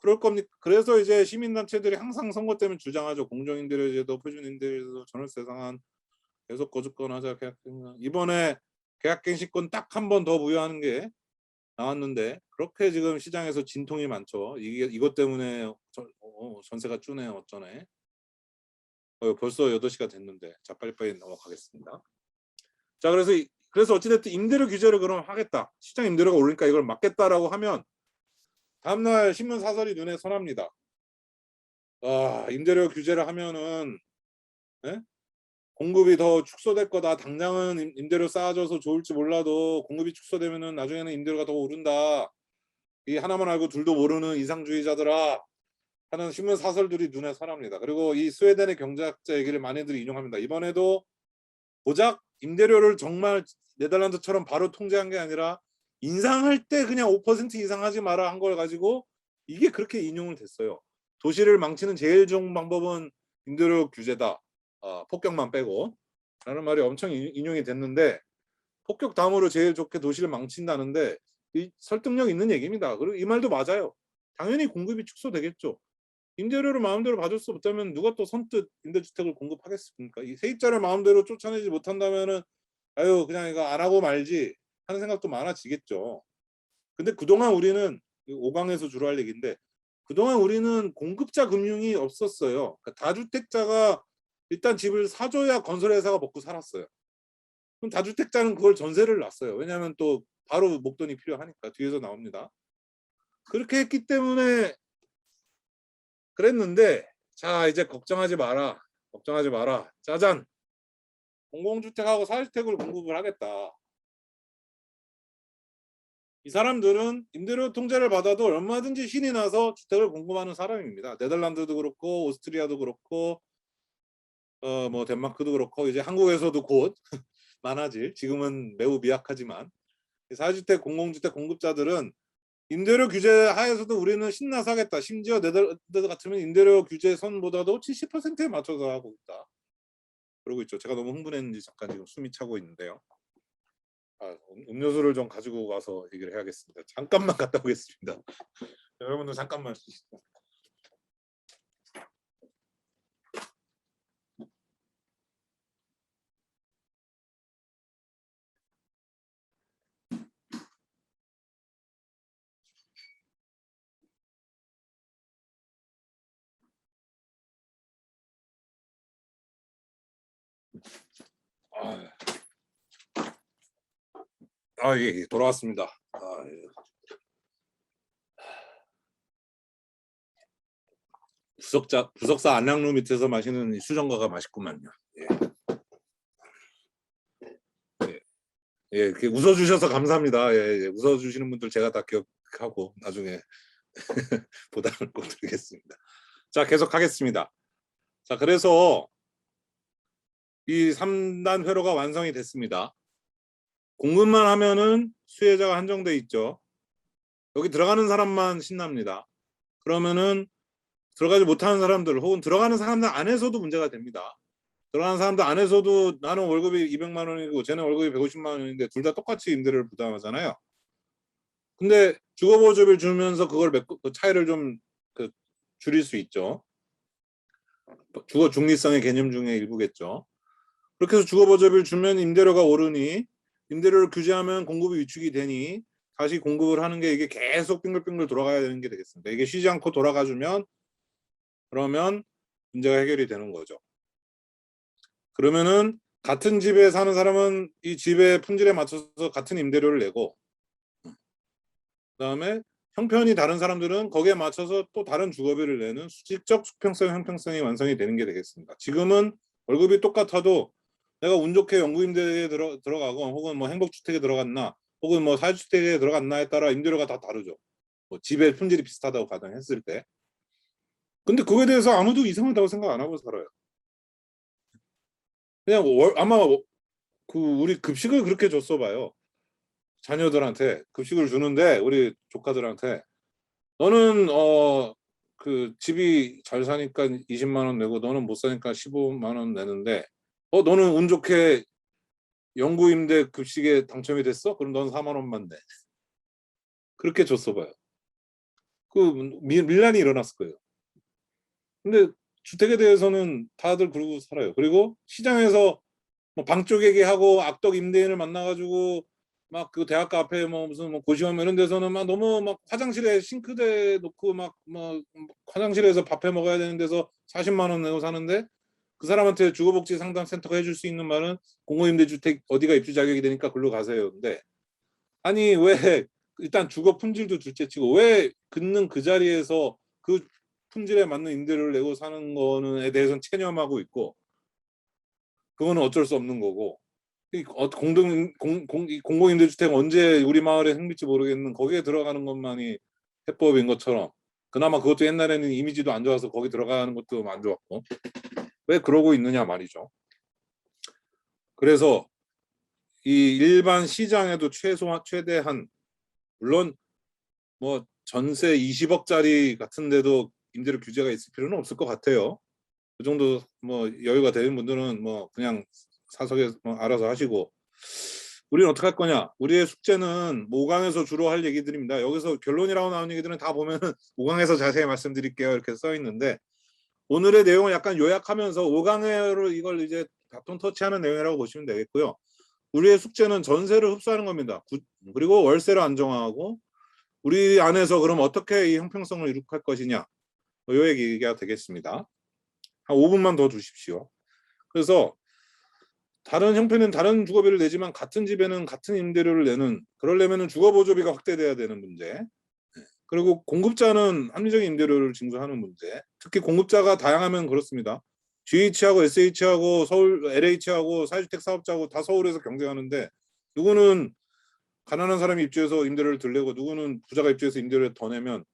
그럴 겁니다. 그래서 이제 시민단체들이 항상 선거 때문에 주장하죠. 공정임대료제도, 표준임대료제도, 전월세 상한 계속 거주권하자, 계약갱신. 이번에 계약갱신권 딱 한 번 더 부여하는 게 나왔는데, 그렇게 지금 시장에서 진통이 많죠. 이것 때문에 전세가 주네 어쩌네. 벌써 8시가 됐는데, 자, 빨리빨리 넘어가겠습니다. 자, 그래서 어찌됐든 임대료 규제를 그럼 하겠다, 시장 임대료가 오르니까 이걸 막겠다라고 하면 다음날 신문 사설이 눈에 선합니다. 임대료 규제를 하면은, 예? 공급이 더 축소될 거다. 당장은 임대료 쌓아져서 좋을지 몰라도 공급이 축소되면은 나중에는 임대료가 더 오른다. 이 하나만 알고 둘도 모르는 이상주의자들아 하는 신문 사설들이 눈에 선합니다. 그리고 이 스웨덴의 경제학자 얘기를 많이들 인용합니다. 이번에도 고작 임대료를 정말 네덜란드처럼 바로 통제한 게 아니라 인상할 때 그냥 5% 이상 하지 마라 한 걸 가지고 이게 그렇게 인용을 됐어요. 도시를 망치는 제일 좋은 방법은 임대료 규제다. 폭격만 빼고 라는 말이 엄청 인용이 됐는데, 폭격 다음으로 제일 좋게 도시를 망친다는데 이 설득력 있는 얘기입니다. 그리고 이 말도 맞아요. 당연히 공급이 축소되겠죠. 임대료를 마음대로 받을 수 없다면 누가 또 선뜻 임대주택을 공급하겠습니까? 이 세입자를 마음대로 쫓아내지 못한다면은 아유 그냥 이거 안 하고 말지 하는 생각도 많아지겠죠. 근데 그동안 우리는 5강에서 주로 할 얘기인데, 그동안 우리는 공급자 금융이 없었어요. 그러니까 다주택자가 일단 집을 사줘야 건설회사가 먹고 살았어요. 그럼 다주택자는 그걸 전세를 놨어요. 왜냐하면 또 바로 목돈이 필요하니까. 뒤에서 나옵니다. 그렇게 했기 때문에 그랬는데, 자 이제 걱정하지 마라. 걱정하지 마라. 짜잔. 공공주택하고 사주택을 공급을 하겠다. 이 사람들은 임대료 통제를 받아도 얼마든지 신이 나서 주택을 공급하는 사람입니다. 네덜란드도 그렇고 오스트리아도 그렇고 뭐 덴마크도 그렇고 이제 한국에서도 곧 많아질, 지금은 매우 미약하지만 사주택 공공주택 공급자들은 임대료 규제 하에서도 우리는 신나서 하겠다. 심지어 네덜란드 같으면 임대료 규제 선보다도 70%에 맞춰서 하고 있다. 그러고 있죠. 제가 너무 흥분했는지 잠깐 지금 숨이 차고 있는데요. 음료수를 좀 가지고 와서 얘기를 해야겠습니다. 잠깐만 갔다 오겠습니다. 여러분들 잠깐만. 예, 돌아왔습니다. 예. 부석사 안락루 밑에서 마시는 수정과가 맛있구만요. 예. 예, 이렇게 웃어주셔서 감사합니다. 예, 예, 웃어주시는 분들 제가 다 기억하고 나중에 보답을 꼭 드리겠습니다. 자, 계속하겠습니다. 자, 그래서 이 3단 회로가 완성이 됐습니다. 공급만 하면은 수혜자가 한정돼 있죠. 여기 들어가는 사람만 신납니다. 그러면은 들어가지 못하는 사람들 혹은 들어가는 사람들 안에서도 문제가 됩니다. 들어가는 사람들 안에서도 나는 월급이 200만 원이고 쟤는 월급이 150만 원인데 둘 다 똑같이 임대료를 부담하잖아요. 근데 주거보조비를 주면서 그걸 그 차이를 좀 줄일 수 있죠. 주거 중립성의 개념 중에 일부겠죠. 그렇게 해서 주거보조비를 주면 임대료가 오르니 임대료를 규제하면 공급이 위축이 되니 다시 공급을 하는 게 이게 계속 빙글빙글 돌아가야 되는 게 되겠습니다. 이게 쉬지 않고 돌아가주면 그러면 문제가 해결이 되는 거죠. 그러면은 같은 집에 사는 사람은 이 집의 품질에 맞춰서 같은 임대료를 내고 그다음에 형편이 다른 사람들은 거기에 맞춰서 또 다른 주거비를 내는 수직적 수평성 형평성이 완성이 되는 게 되겠습니다. 지금은 월급이 똑같아도 내가 운 좋게 연구임대에 들어가고 혹은 뭐 행복주택에 들어갔나 혹은 뭐 사주택에 들어갔나에 따라 임대료가 다 다르죠. 뭐 집의 품질이 비슷하다고 가정했을 때. 근데 그거에 대해서 아무도 이상하다고 생각 안 하고 살아요. 그냥 아마 그 우리 급식을 그렇게 줬어 봐요. 자녀들한테 급식을 주는데 우리 조카들한테 너는 그 집이 잘 사니까 20만 원 내고 너는 못 사니까 15만 원 내는데 너는 운 좋게 영구임대 급식에 당첨이 됐어? 그럼 넌 4만 원만 내. 그렇게 줬어 봐요. 그 밀란이 일어났을 거예요. 근데 주택에 대해서는 다들 그러고 살아요. 그리고 시장에서 뭐 방 쪼개기 하고 악덕 임대인을 만나가지고 막 그 대학가 앞에 뭐 무슨 뭐 고시원 이런 데서는 막 너무 막 화장실에 싱크대 놓고 막 뭐 화장실에서 밥해 먹어야 되는 데서 40만 원 내고 사는데 그 사람한테 주거복지 상담센터가 해줄 수 있는 말은 공공임대주택 어디가 입주 자격이 되니까 글로 가세요. 근데 아니 왜 일단 주거 품질도 둘째치고 왜 긋는 그 자리에서 그 품질에 맞는 임대료를 내고 사는 거는에 대해서는 체념하고 있고 그거는 어쩔 수 없는 거고 공공임대주택 언제 우리 마을에 생길지 모르겠는 거기에 들어가는 것만이 해법인 것처럼 그나마 그것도 옛날에는 이미지도 안 좋아서 거기 들어가는 것도 안 좋았고 왜 그러고 있느냐 말이죠. 그래서 이 일반 시장에도 최대한 물론 뭐 전세 20억짜리 같은데도 임대료 규제가 있을 필요는 없을 것 같아요. 그 정도 뭐 여유가 되는 분들은 뭐 그냥 사석에 뭐 알아서 하시고 우리는 어떻게 할 거냐? 우리의 숙제는 5강에서 주로 할 얘기들입니다. 여기서 결론이라고 나온 얘기들은 다 보면은 5강에서 자세히 말씀드릴게요 이렇게 써 있는데 오늘의 내용을 약간 요약하면서 5강으로 이걸 이제 바톤 터치하는 내용이라고 보시면 되겠고요. 우리의 숙제는 전세를 흡수하는 겁니다. 그리고 월세를 안정화하고 우리 안에서 그럼 어떻게 이 형평성을 이룩할 것이냐 이 얘기가 되겠습니다. 한 5분만 더 주십시오. 그래서 다른 형편은 다른 주거비를 내지만 같은 집에는 같은 임대료를 내는 그러려면 주거보조비가 확대돼야 되는 문제 그리고 공급자는 합리적인 임대료를 징수하는 문제 특히 공급자가 다양하면 그렇습니다. GH하고 SH하고 서울 LH하고 사회주택 사업자하고 다 서울에서 경쟁하는데 누구는 가난한 사람이 입주해서 임대료를 덜 내고 누구는 부자가 입주해서 임대료를 더 내면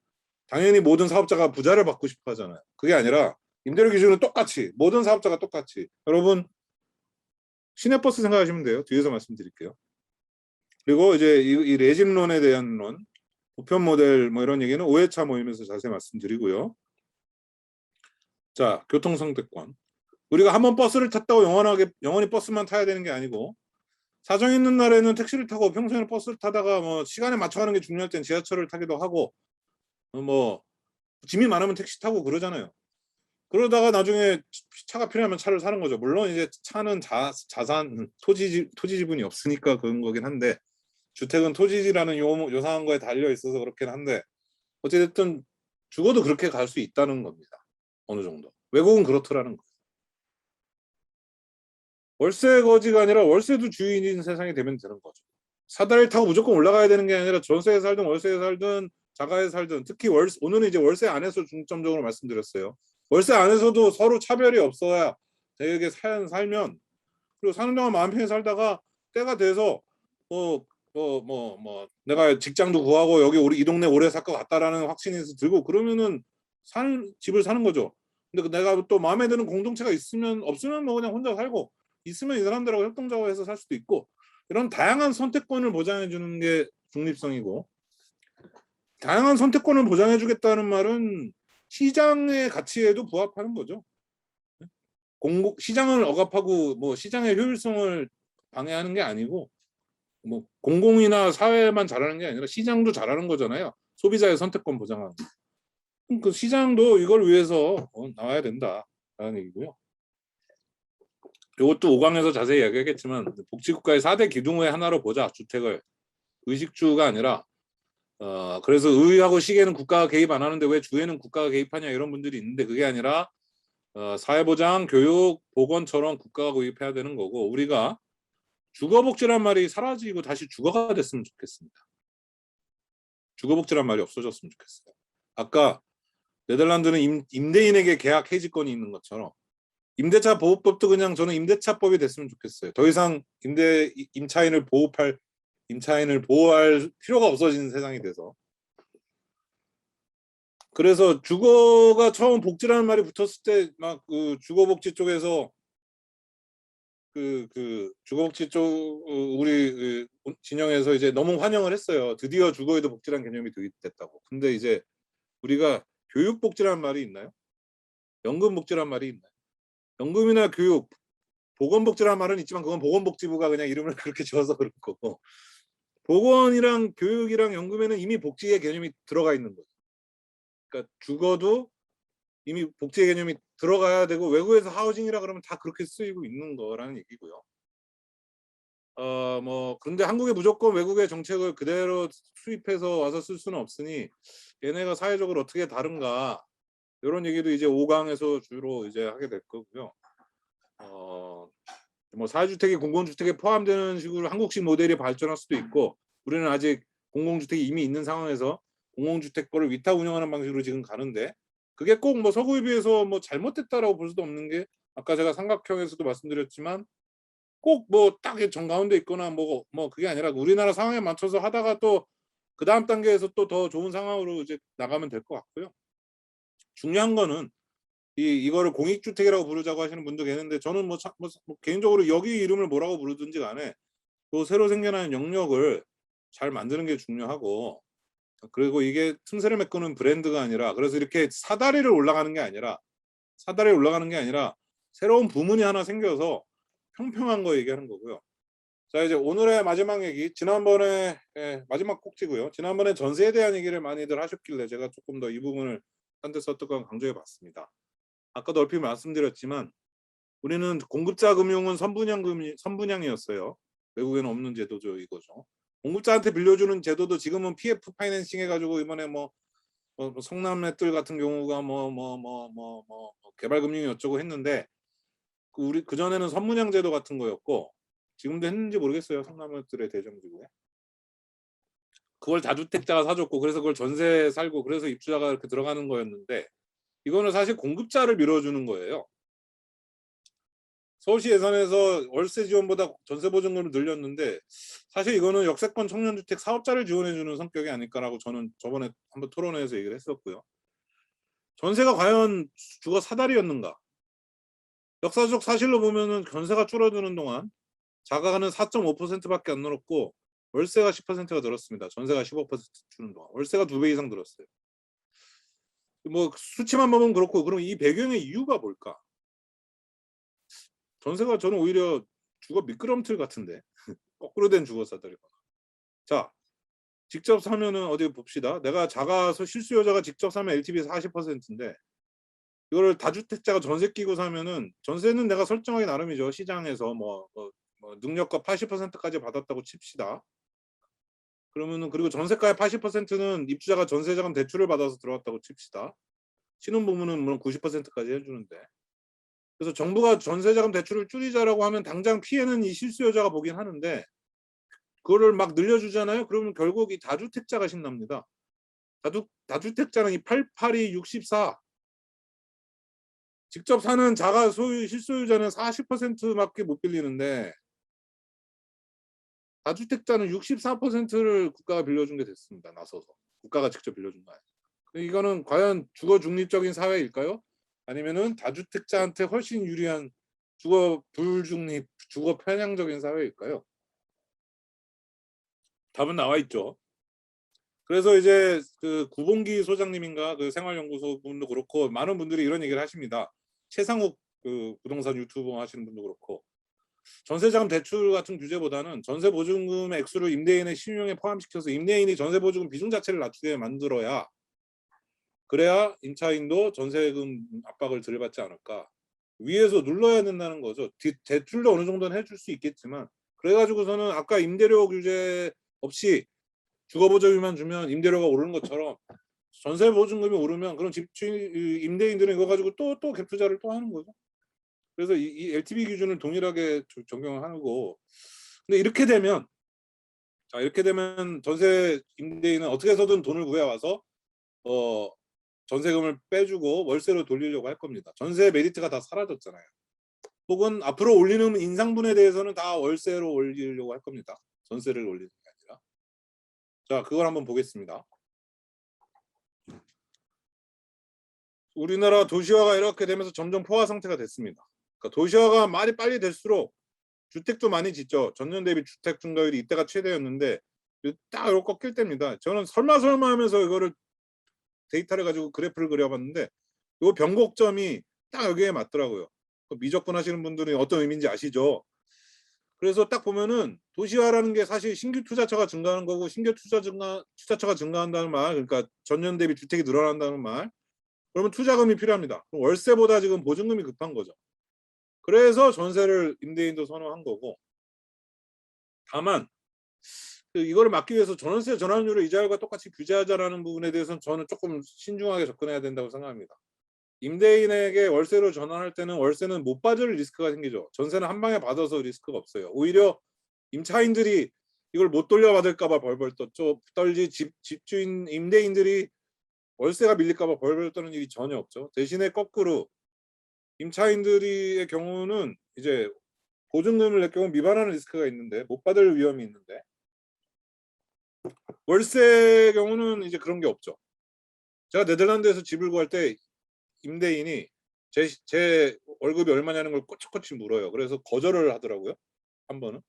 당연히 모든 사업자가 부자를 받고 싶어 하잖아요. 그게 아니라 임대료 기준은 똑같이 모든 사업자가 똑같이 여러분 시내버스 생각하시면 돼요. 뒤에서 말씀드릴게요. 그리고 이제 이 레짐론에 대한 론, 보편 모델 뭐 이런 얘기는 5회차 모임에서 자세히 말씀드리고요. 자, 교통 선택권. 우리가 한번 버스를 탔다고 영원히 버스만 타야 되는 게 아니고 사정 있는 날에는 택시를 타고 평소에는 버스를 타다가 뭐 시간에 맞춰가는 게 중요할 땐 지하철을 타기도 하고 뭐 짐이 많으면 택시 타고 그러잖아요. 그러다가 나중에 차가 필요하면 차를 사는 거죠. 물론 이제 차는 자산 토지 지분이 없으니까 그런 거긴 한데 주택은 토지지라는 요상한 거에 달려 있어서 그렇긴 한데 어쨌든 죽어도 그렇게 갈 수 있다는 겁니다. 어느 정도. 외국은 그렇더라는 거예요. 월세 거지가 아니라 월세도 주인인 세상이 되면 되는 거죠. 사다리를 타고 무조건 올라가야 되는 게 아니라 전세에 살든 월세에 살든 자가에 살든 특히 오늘은 이제 월세 안에서 중점적으로 말씀드렸어요. 월세 안에서도 서로 차별이 없어야 되게 살면 그리고 사는 동안 마음 편히 살다가 때가 돼서 내가 직장도 구하고 여기 우리 이 동네 오래 살 것 같다라는 확신이 들고 그러면은 집을 사는 거죠. 근데 내가 또 마음에 드는 공동체가 있으면 없으면 뭐 그냥 혼자 살고 있으면 이 사람들하고 협동작업해서 살 수도 있고 이런 다양한 선택권을 보장해 주는 게 중립성이고 다양한 선택권을 보장해 주겠다는 말은 시장의 가치에도 부합하는 거죠. 시장을 억압하고 뭐 시장의 효율성을 방해하는 게 아니고 뭐 공공이나 사회만 잘하는 게 아니라 시장도 잘하는 거잖아요. 소비자의 선택권 보장하는. 그 시장도 이걸 위해서 나와야 된다라는 얘기고요. 이것도 5강에서 자세히 이야기하겠지만 복지국가의 4대 기둥의 하나로 보자. 주택을 의식주가 아니라 그래서 의하고 시계는 국가가 개입 안 하는데 왜 주에는 국가가 개입하냐 이런 분들이 있는데 그게 아니라 사회보장, 교육, 보건처럼 국가가 개입해야 되는 거고 우리가 주거복지란 말이 사라지고 다시 주거가 됐으면 좋겠습니다. 주거복지란 말이 없어졌으면 좋겠어요. 아까 네덜란드는 임대인에게 계약 해지권이 있는 것처럼 임대차 보호법도 그냥 저는 임대차법이 됐으면 좋겠어요. 더 이상 임차인을 보호할 필요가 없어지는 세상이 돼서. 그래서 주거가 처음 복지라는 말이 붙었을 때 막 그 주거복지 쪽에서 주거복지 쪽 우리 진영에서 이제 너무 환영을 했어요. 드디어 주거에도 복지라는 개념이 도입됐다고. 근데 이제 우리가 교육복지라는 말이 있나요? 연금복지라는 말이 있나요? 연금이나 교육, 보건복지라는 말은 있지만 그건 보건복지부가 그냥 이름을 그렇게 지어서 그럴 거고 보건이랑 교육이랑 연금에는 이미 복지의 개념이 들어가 있는 거죠. 그러니까 주거도 이미 복지의 개념이 들어가야 되고 외국에서 하우징이라 그러면 다 그렇게 쓰이고 있는 거라는 얘기고요. 그런데 한국에 무조건 외국의 정책을 그대로 수입해서 와서 쓸 수는 없으니 얘네가 사회적으로 어떻게 다른가 이런 얘기도 이제 5강에서 주로 이제 하게 될 거고요. 뭐 사회주택이 공공주택에 포함되는 식으로 한국식 모델이 발전할 수도 있고 우리는 아직 공공주택이 이미 있는 상황에서 공공주택 거를 위탁 운영하는 방식으로 지금 가는데 그게 꼭 뭐 서구에 비해서 뭐 잘못됐다라고 볼 수도 없는 게 아까 제가 삼각형에서도 말씀드렸지만 꼭 뭐 딱 정가운데 있거나 뭐 그게 아니라 우리나라 상황에 맞춰서 하다가 또 그 다음 단계에서 또 더 좋은 상황으로 이제 나가면 될 것 같고요. 중요한 거는 이거를 공익주택이라고 부르자고 하시는 분도 계는데 저는 뭐 개인적으로 여기 이름을 뭐라고 부르든지 간에 또 새로 생겨나는 영역을 잘 만드는 게 중요하고 그리고 이게 틈새를 메꾸는 브랜드가 아니라 그래서 이렇게 사다리를 올라가는 게 아니라 새로운 부문이 하나 생겨서 평평한 거 얘기하는 거고요. 자 이제 오늘의 마지막 얘기 지난번에 마지막 꼭지고요. 지난번에 전세에 대한 얘기를 많이들 하셨길래 제가 조금 더 이 부분을 한 데 썼던 강조해 봤습니다. 아까도 얼핏 말씀드렸지만 우리는 공급자 금융은 선분양이었어요. 외국에는 없는 제도죠 이거죠. 공급자한테 빌려주는 제도도 지금은 PF 파이낸싱 해가지고 이번에 뭐 성남넷들 같은 경우가 개발금융이 어쩌고 했는데 우리 그 전에는 선분양 제도 같은 거였고 지금도 했는지 모르겠어요. 성남넷들의 대정지구에 그걸 다주택자가 사줬고 그래서 그걸 전세 살고 그래서 입주자가 이렇게 들어가는 거였는데 이거는 사실 공급자를 밀어주는 거예요. 서울시 예산에서 월세 지원보다 전세 보증금을 늘렸는데 사실 이거는 역세권 청년주택 사업자를 지원해주는 성격이 아닐까라고 저는 저번에 한번 토론회에서 얘기를 했었고요. 전세가 과연 주거 사다리였는가? 역사적 사실로 보면은 전세가 줄어드는 동안 자가는 4.5%밖에 안 늘었고 월세가 10%가 늘었습니다. 전세가 15% 주는 동안 월세가 2배 이상 늘었어요. 뭐 수치만 보면 그렇고 그럼 이 배경의 이유가 뭘까? 전세가 저는 오히려 주거 미끄럼틀 같은데 거꾸로 된 주거 사다리거나. 자, 직접 사면은 어디 봅시다. 내가 자가 실수요자가 직접 사면 LTV 40%인데 이거를 다주택자가 전세 끼고 사면은 전세는 내가 설정하기 나름이죠. 시장에서 뭐 능력과 80%까지 받았다고 칩시다. 그러면은 그리고 전세가의 80%는 입주자가 전세자금 대출을 받아서 들어왔다고 칩시다. 신혼부부는 물론 90%까지 해주는데. 그래서 정부가 전세자금 대출을 줄이자라고 하면 당장 피해는 이 실수요자가 보긴 하는데 그거를 막 늘려주잖아요. 그러면 결국 이 다주택자가 신납니다. 다주택자는 이 88이 64. 직접 사는 자가 소유 실소유자는 40%밖에 못 빌리는데 다주택자는 64%를 국가가 빌려준 게 됐습니다. 나서서 국가가 직접 빌려준 거 아니에요. 이거는 과연 주거 중립적인 사회일까요? 아니면은 다주택자한테 훨씬 유리한 주거 불중립, 주거 편향적인 사회일까요? 답은 나와 있죠. 그래서 이제 그 구봉기 소장님인가 그 생활연구소 분도 그렇고 많은 분들이 이런 얘기를 하십니다. 최상욱 그 부동산 유튜버 하시는 분도 그렇고 전세자금 대출 같은 규제보다는 전세 보증금의 액수를 임대인의 신용에 포함시켜서 임대인이 전세 보증금 비중 자체를 낮추게 만들어야 그래야 임차인도 전세금 압박을 덜 받지 않을까. 위에서 눌러야 된다는 거죠. 대출도 어느 정도는 해줄 수 있겠지만 그래가지고서는 아까 임대료 규제 없이 주거보조비만 주면 임대료가 오르는 것처럼 전세 보증금이 오르면 그럼 집주인 임대인들은 이거 가지고 또 갭 투자를 또 하는 거죠. 그래서 이 LTV 기준을 동일하게 적용을 하고 근데 이렇게 되면 전세 임대인은 어떻게 해서든 돈을 구해와서 전세금을 빼주고 월세로 돌리려고 할 겁니다. 전세 메리트가 다 사라졌잖아요. 혹은 앞으로 올리는 인상분에 대해서는 다 월세로 올리려고 할 겁니다. 전세를 올리는 게 아니라. 자, 그걸 한번 보겠습니다. 우리나라 도시화가 이렇게 되면서 점점 포화 상태가 됐습니다. 그러니까 도시화가 많이 빨리 될수록 주택도 많이 짓죠. 전년 대비 주택 증가율이 이때가 최대였는데 딱 이렇게 꺾일 때입니다. 저는 설마 하면서 이거를 데이터를 가지고 그래프를 그려봤는데 이 변곡점이 딱 여기에 맞더라고요. 미적분 하시는 분들이 어떤 의미인지 아시죠? 그래서 딱 보면은 도시화라는 게 사실 신규 투자처가 증가하는 거고 신규 투자처가 증가한다는 말, 그러니까 전년 대비 주택이 늘어난다는 말. 그러면 투자금이 필요합니다. 그럼 월세보다 지금 보증금이 급한 거죠. 그래서 전세를 임대인도 선호한 거고. 다만 이거를 막기 위해서 전월세 전환율을 이자율과 똑같이 규제하자라는 부분에 대해서는 저는 조금 신중하게 접근해야 된다고 생각합니다. 임대인에게 월세로 전환할 때는 월세는 못 받을 리스크가 생기죠. 전세는 한 방에 받아서 리스크가 없어요. 오히려 임차인들이 이걸 못 돌려받을까 봐 벌벌 떨지 집주인 임대인들이 월세가 밀릴까 봐 벌벌 떠는 일이 전혀 없죠. 대신에 거꾸로 임차인들의 경우는 이제 보증금을 낼 경우 미반하는 리스크가 있는데 못 받을 위험이 있는데 월세 경우는 이제 그런 게 없죠. 제가 네덜란드에서 집을 구할 때 임대인이 제 월급이 얼마냐는 걸 꼬치꼬치 물어요. 그래서 거절을 하더라고요. 한 번은.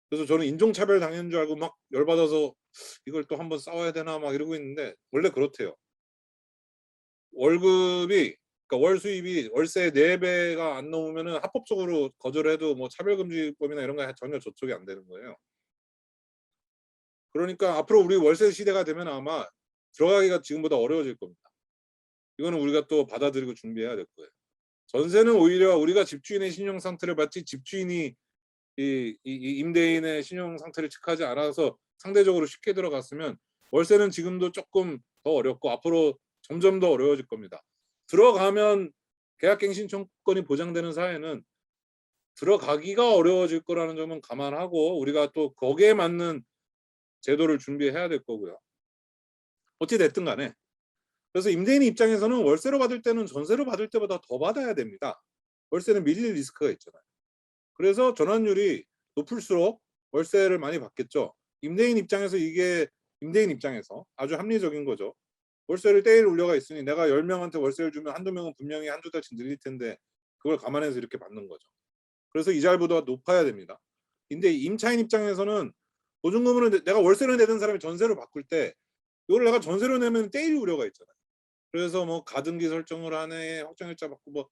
그래서 저는 인종차별 당했는 줄 알고 막 열받아서 이걸 또 한번 싸워야 되나 막 이러고 있는데 원래 그렇대요. 월급이 그러니까 월 수입이 월세 4배가 안 넘으면은 합법적으로 거절해도 뭐 차별금지법이나 이런 거 전혀 저촉이 안 되는 거예요. 그러니까 앞으로 우리 월세 시대가 되면 아마 들어가기가 지금보다 어려워질 겁니다. 이거는 우리가 또 받아들이고 준비해야 될 거예요. 전세는 오히려 우리가 집주인의 신용 상태를 봤지 집주인이 이 임대인의 신용 상태를 체크하지 않아서 상대적으로 쉽게 들어갔으면 월세는 지금도 조금 더 어렵고 앞으로 점점 더 어려워질 겁니다. 들어가면 계약갱신 청구권이 보장되는 사회는 들어가기가 어려워질 거라는 점은 감안하고 우리가 또 거기에 맞는 제도를 준비해야 될 거고요. 어찌 됐든 간에 그래서 임대인 입장에서는 월세로 받을 때는 전세로 받을 때보다 더 받아야 됩니다. 월세는 밀릴 리스크가 있잖아요. 그래서 전환율이 높을수록 월세를 많이 받겠죠. 임대인 입장에서 이게 임대인 입장에서 아주 합리적인 거죠. 월세를 떼일 우려가 있으니 내가 10명한테 월세를 주면 한두 명은 분명히 한두 달씩 늘릴 텐데 그걸 감안해서 이렇게 받는 거죠. 그래서 이자율보다 높아야 됩니다. 근데 임차인 입장에서는 보증금을 내가 월세를 내던 사람이 전세로 바꿀 때 이걸 내가 전세로 내면 떼일 우려가 있잖아요. 그래서 뭐 가등기 설정을 하네, 확정일자 받고 뭐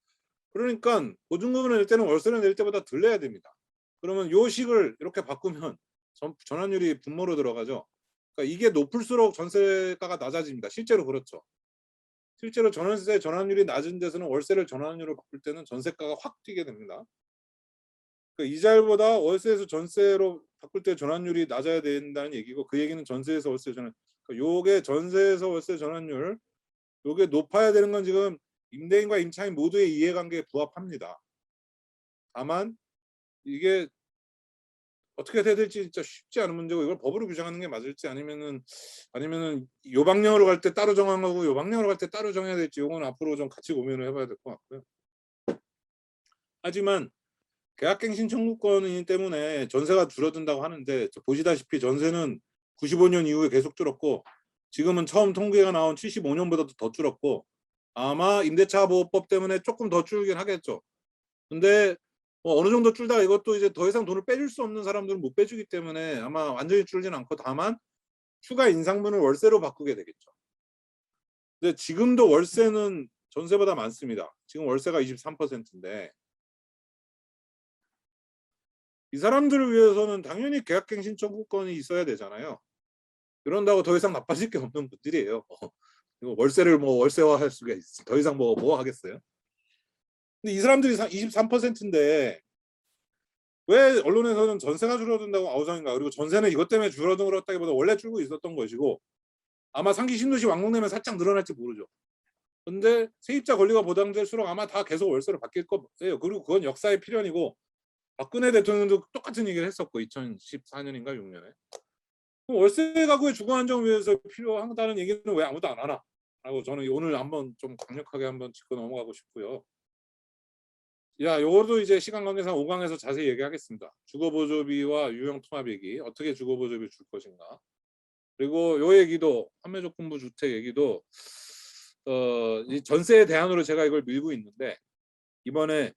그러니까 보증금을 낼 때는 월세를 낼 때보다 덜 내야 됩니다. 그러면 요 식을 이렇게 바꾸면 전환율이 분모로 들어가죠. 그러니까 이게 높을수록 전세가가 낮아집니다. 실제로 그렇죠. 실제로 전월세 전환율이 낮은 데서는 월세를 전환율로 바꿀 때는 전세가가 확 뛰게 됩니다. 그러니까 이자율보다 월세에서 전세로 바꿀 때 전환율이 낮아야 된다는 얘기고 그 얘기는 전세에서 월세 전환. 그러니까 요게 전세에서 월세 전환율 요게 높아야 되는 건 지금 임대인과 임차인 모두의 이해관계에 부합합니다. 다만 이게 어떻게 해야 될지 진짜 쉽지 않은 문제고 이걸 법으로 규정하는 게 맞을지 아니면은 요방령으로 갈 때 따로 정한 거고 요방령으로 갈 때 따로 정해야 될지 이건 앞으로 좀 같이 고민을 해봐야 될 것 같고요. 하지만 계약갱신 청구권이기 때문에 전세가 줄어든다고 하는데 보시다시피 전세는 95년 이후에 계속 줄었고 지금은 처음 통계가 나온 75년보다도 더 줄었고 아마 임대차 보호법 때문에 조금 더 줄긴 하겠죠. 근데 뭐 어느 정도 줄다가 이것도 이제 더 이상 돈을 빼줄 수 없는 사람들은 못 빼주기 때문에 아마 완전히 줄진 않고 다만 추가 인상분을 월세로 바꾸게 되겠죠. 근데 지금도 월세는 전세보다 많습니다. 지금 월세가 23%인데 이 사람들을 위해서는 당연히 계약갱신 청구권이 있어야 되잖아요. 그런다고 더 이상 나빠질 게 없는 분들이에요. 이거 월세를 뭐 월세화할 수가 있어. 더 이상 뭐 하겠어요? 근데 이 사람들이 23%인데 왜 언론에서는 전세가 줄어든다고 아우성인가? 그리고 전세는 이것 때문에 줄어들었다기보다 원래 줄고 있었던 것이고 아마 상기 신도시 완공되면 살짝 늘어날지 모르죠. 근데 세입자 권리가 보장될수록 아마 다 계속 월세로 바뀔 거예요. 그리고 그건 역사의 필연이고 박근혜 대통령도 똑같은 얘기를 했었고 2014년인가 6년에 월세 가구의 주거 안정을 위해서 필요하다는 얘기는 왜 아무도 안 하나? 라고 저는 오늘 한번 좀 강력하게 한번 짚고 넘어가고 싶고요. 요것도 이제 시간 관계상 5강에서 자세히 얘기하겠습니다. 주거보조비와 유형통합얘기 어떻게 주거보조비 줄 것인가. 그리고 요 얘기도 판매조건부 주택 얘기도 이 전세에 대안으로 제가 이걸 밀고 있는데 이번에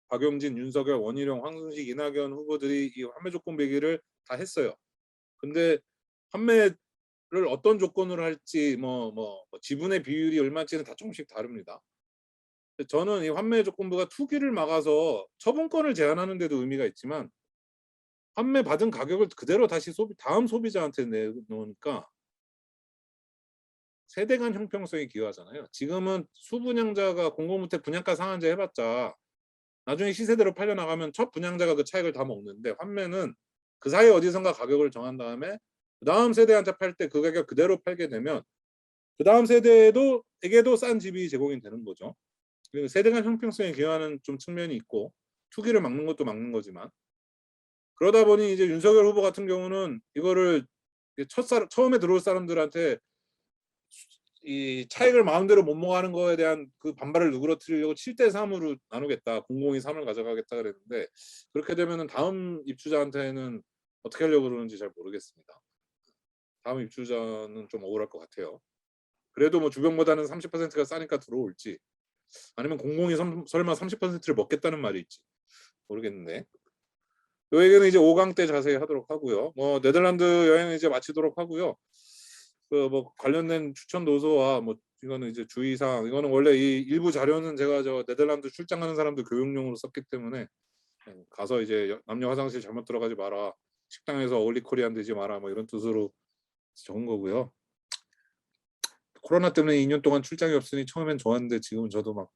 박용진, 윤석열, 원희룡, 황순식, 이낙연 후보들이 이 판매조건부 얘기를 다 했어요. 근데 판매를 어떤 조건으로 할지 지분의 비율이 얼마인지는 다 조금씩 다릅니다. 저는 이 환매 조건부가 투기를 막아서 처분권을 제한하는 데도 의미가 있지만 판매 받은 가격을 그대로 다시 다음 소비자한테 내놓으니까 세대 간 형평성이 기여하잖아요. 지금은 수분양자가 공공주택 분양가 상한제 해봤자 나중에 시세대로 팔려나가면 첫 분양자가 그 차익을 다 먹는데 환매는 그 사이 어디선가 가격을 정한 다음에 그 다음 세대한테 팔 때 그 가격 그대로 팔게 되면 그 다음 세대에게도 싼 집이 제공이 되는 거죠. 세대 간 형평성에 기여하는 좀 측면이 있고 투기를 막는 것도 막는 거지만 그러다 보니 이제 윤석열 후보 같은 경우는 이거를 처음에 들어올 사람들한테 이 차익을 마음대로 못 먹하는 거에 대한 그 반발을 누그러뜨리려고 7대 3으로 나누겠다. 공공이 3을 가져가겠다 그랬는데 그렇게 되면은 다음 입주자한테는 어떻게 하려고 그러는지 잘 모르겠습니다. 다음 입주자는 좀 억울할 것 같아요. 그래도 뭐 주변보다는 30%가 싸니까 들어올지 아니면 공공이 설마 30%를 먹겠다는 말일지 모르겠는데 이 얘기는 이제 5강 때 자세히 하도록 하고요. 뭐 네덜란드 여행은 이제 마치도록 하고요. 그 뭐 관련된 추천 노소와 뭐 이거는 이제 주의사항 이거는 원래 이 일부 자료는 제가 저 네덜란드 출장 가는 사람들 교육용으로 썼기 때문에 가서 이제 남녀 화장실 잘못 들어가지 마라 식당에서 어울리 코리안 되지 마라 뭐 이런 뜻으로 적은 거고요. 코로나 때문에 2년 동안 출장이 없으니 처음엔 좋았는데 지금은 저도 막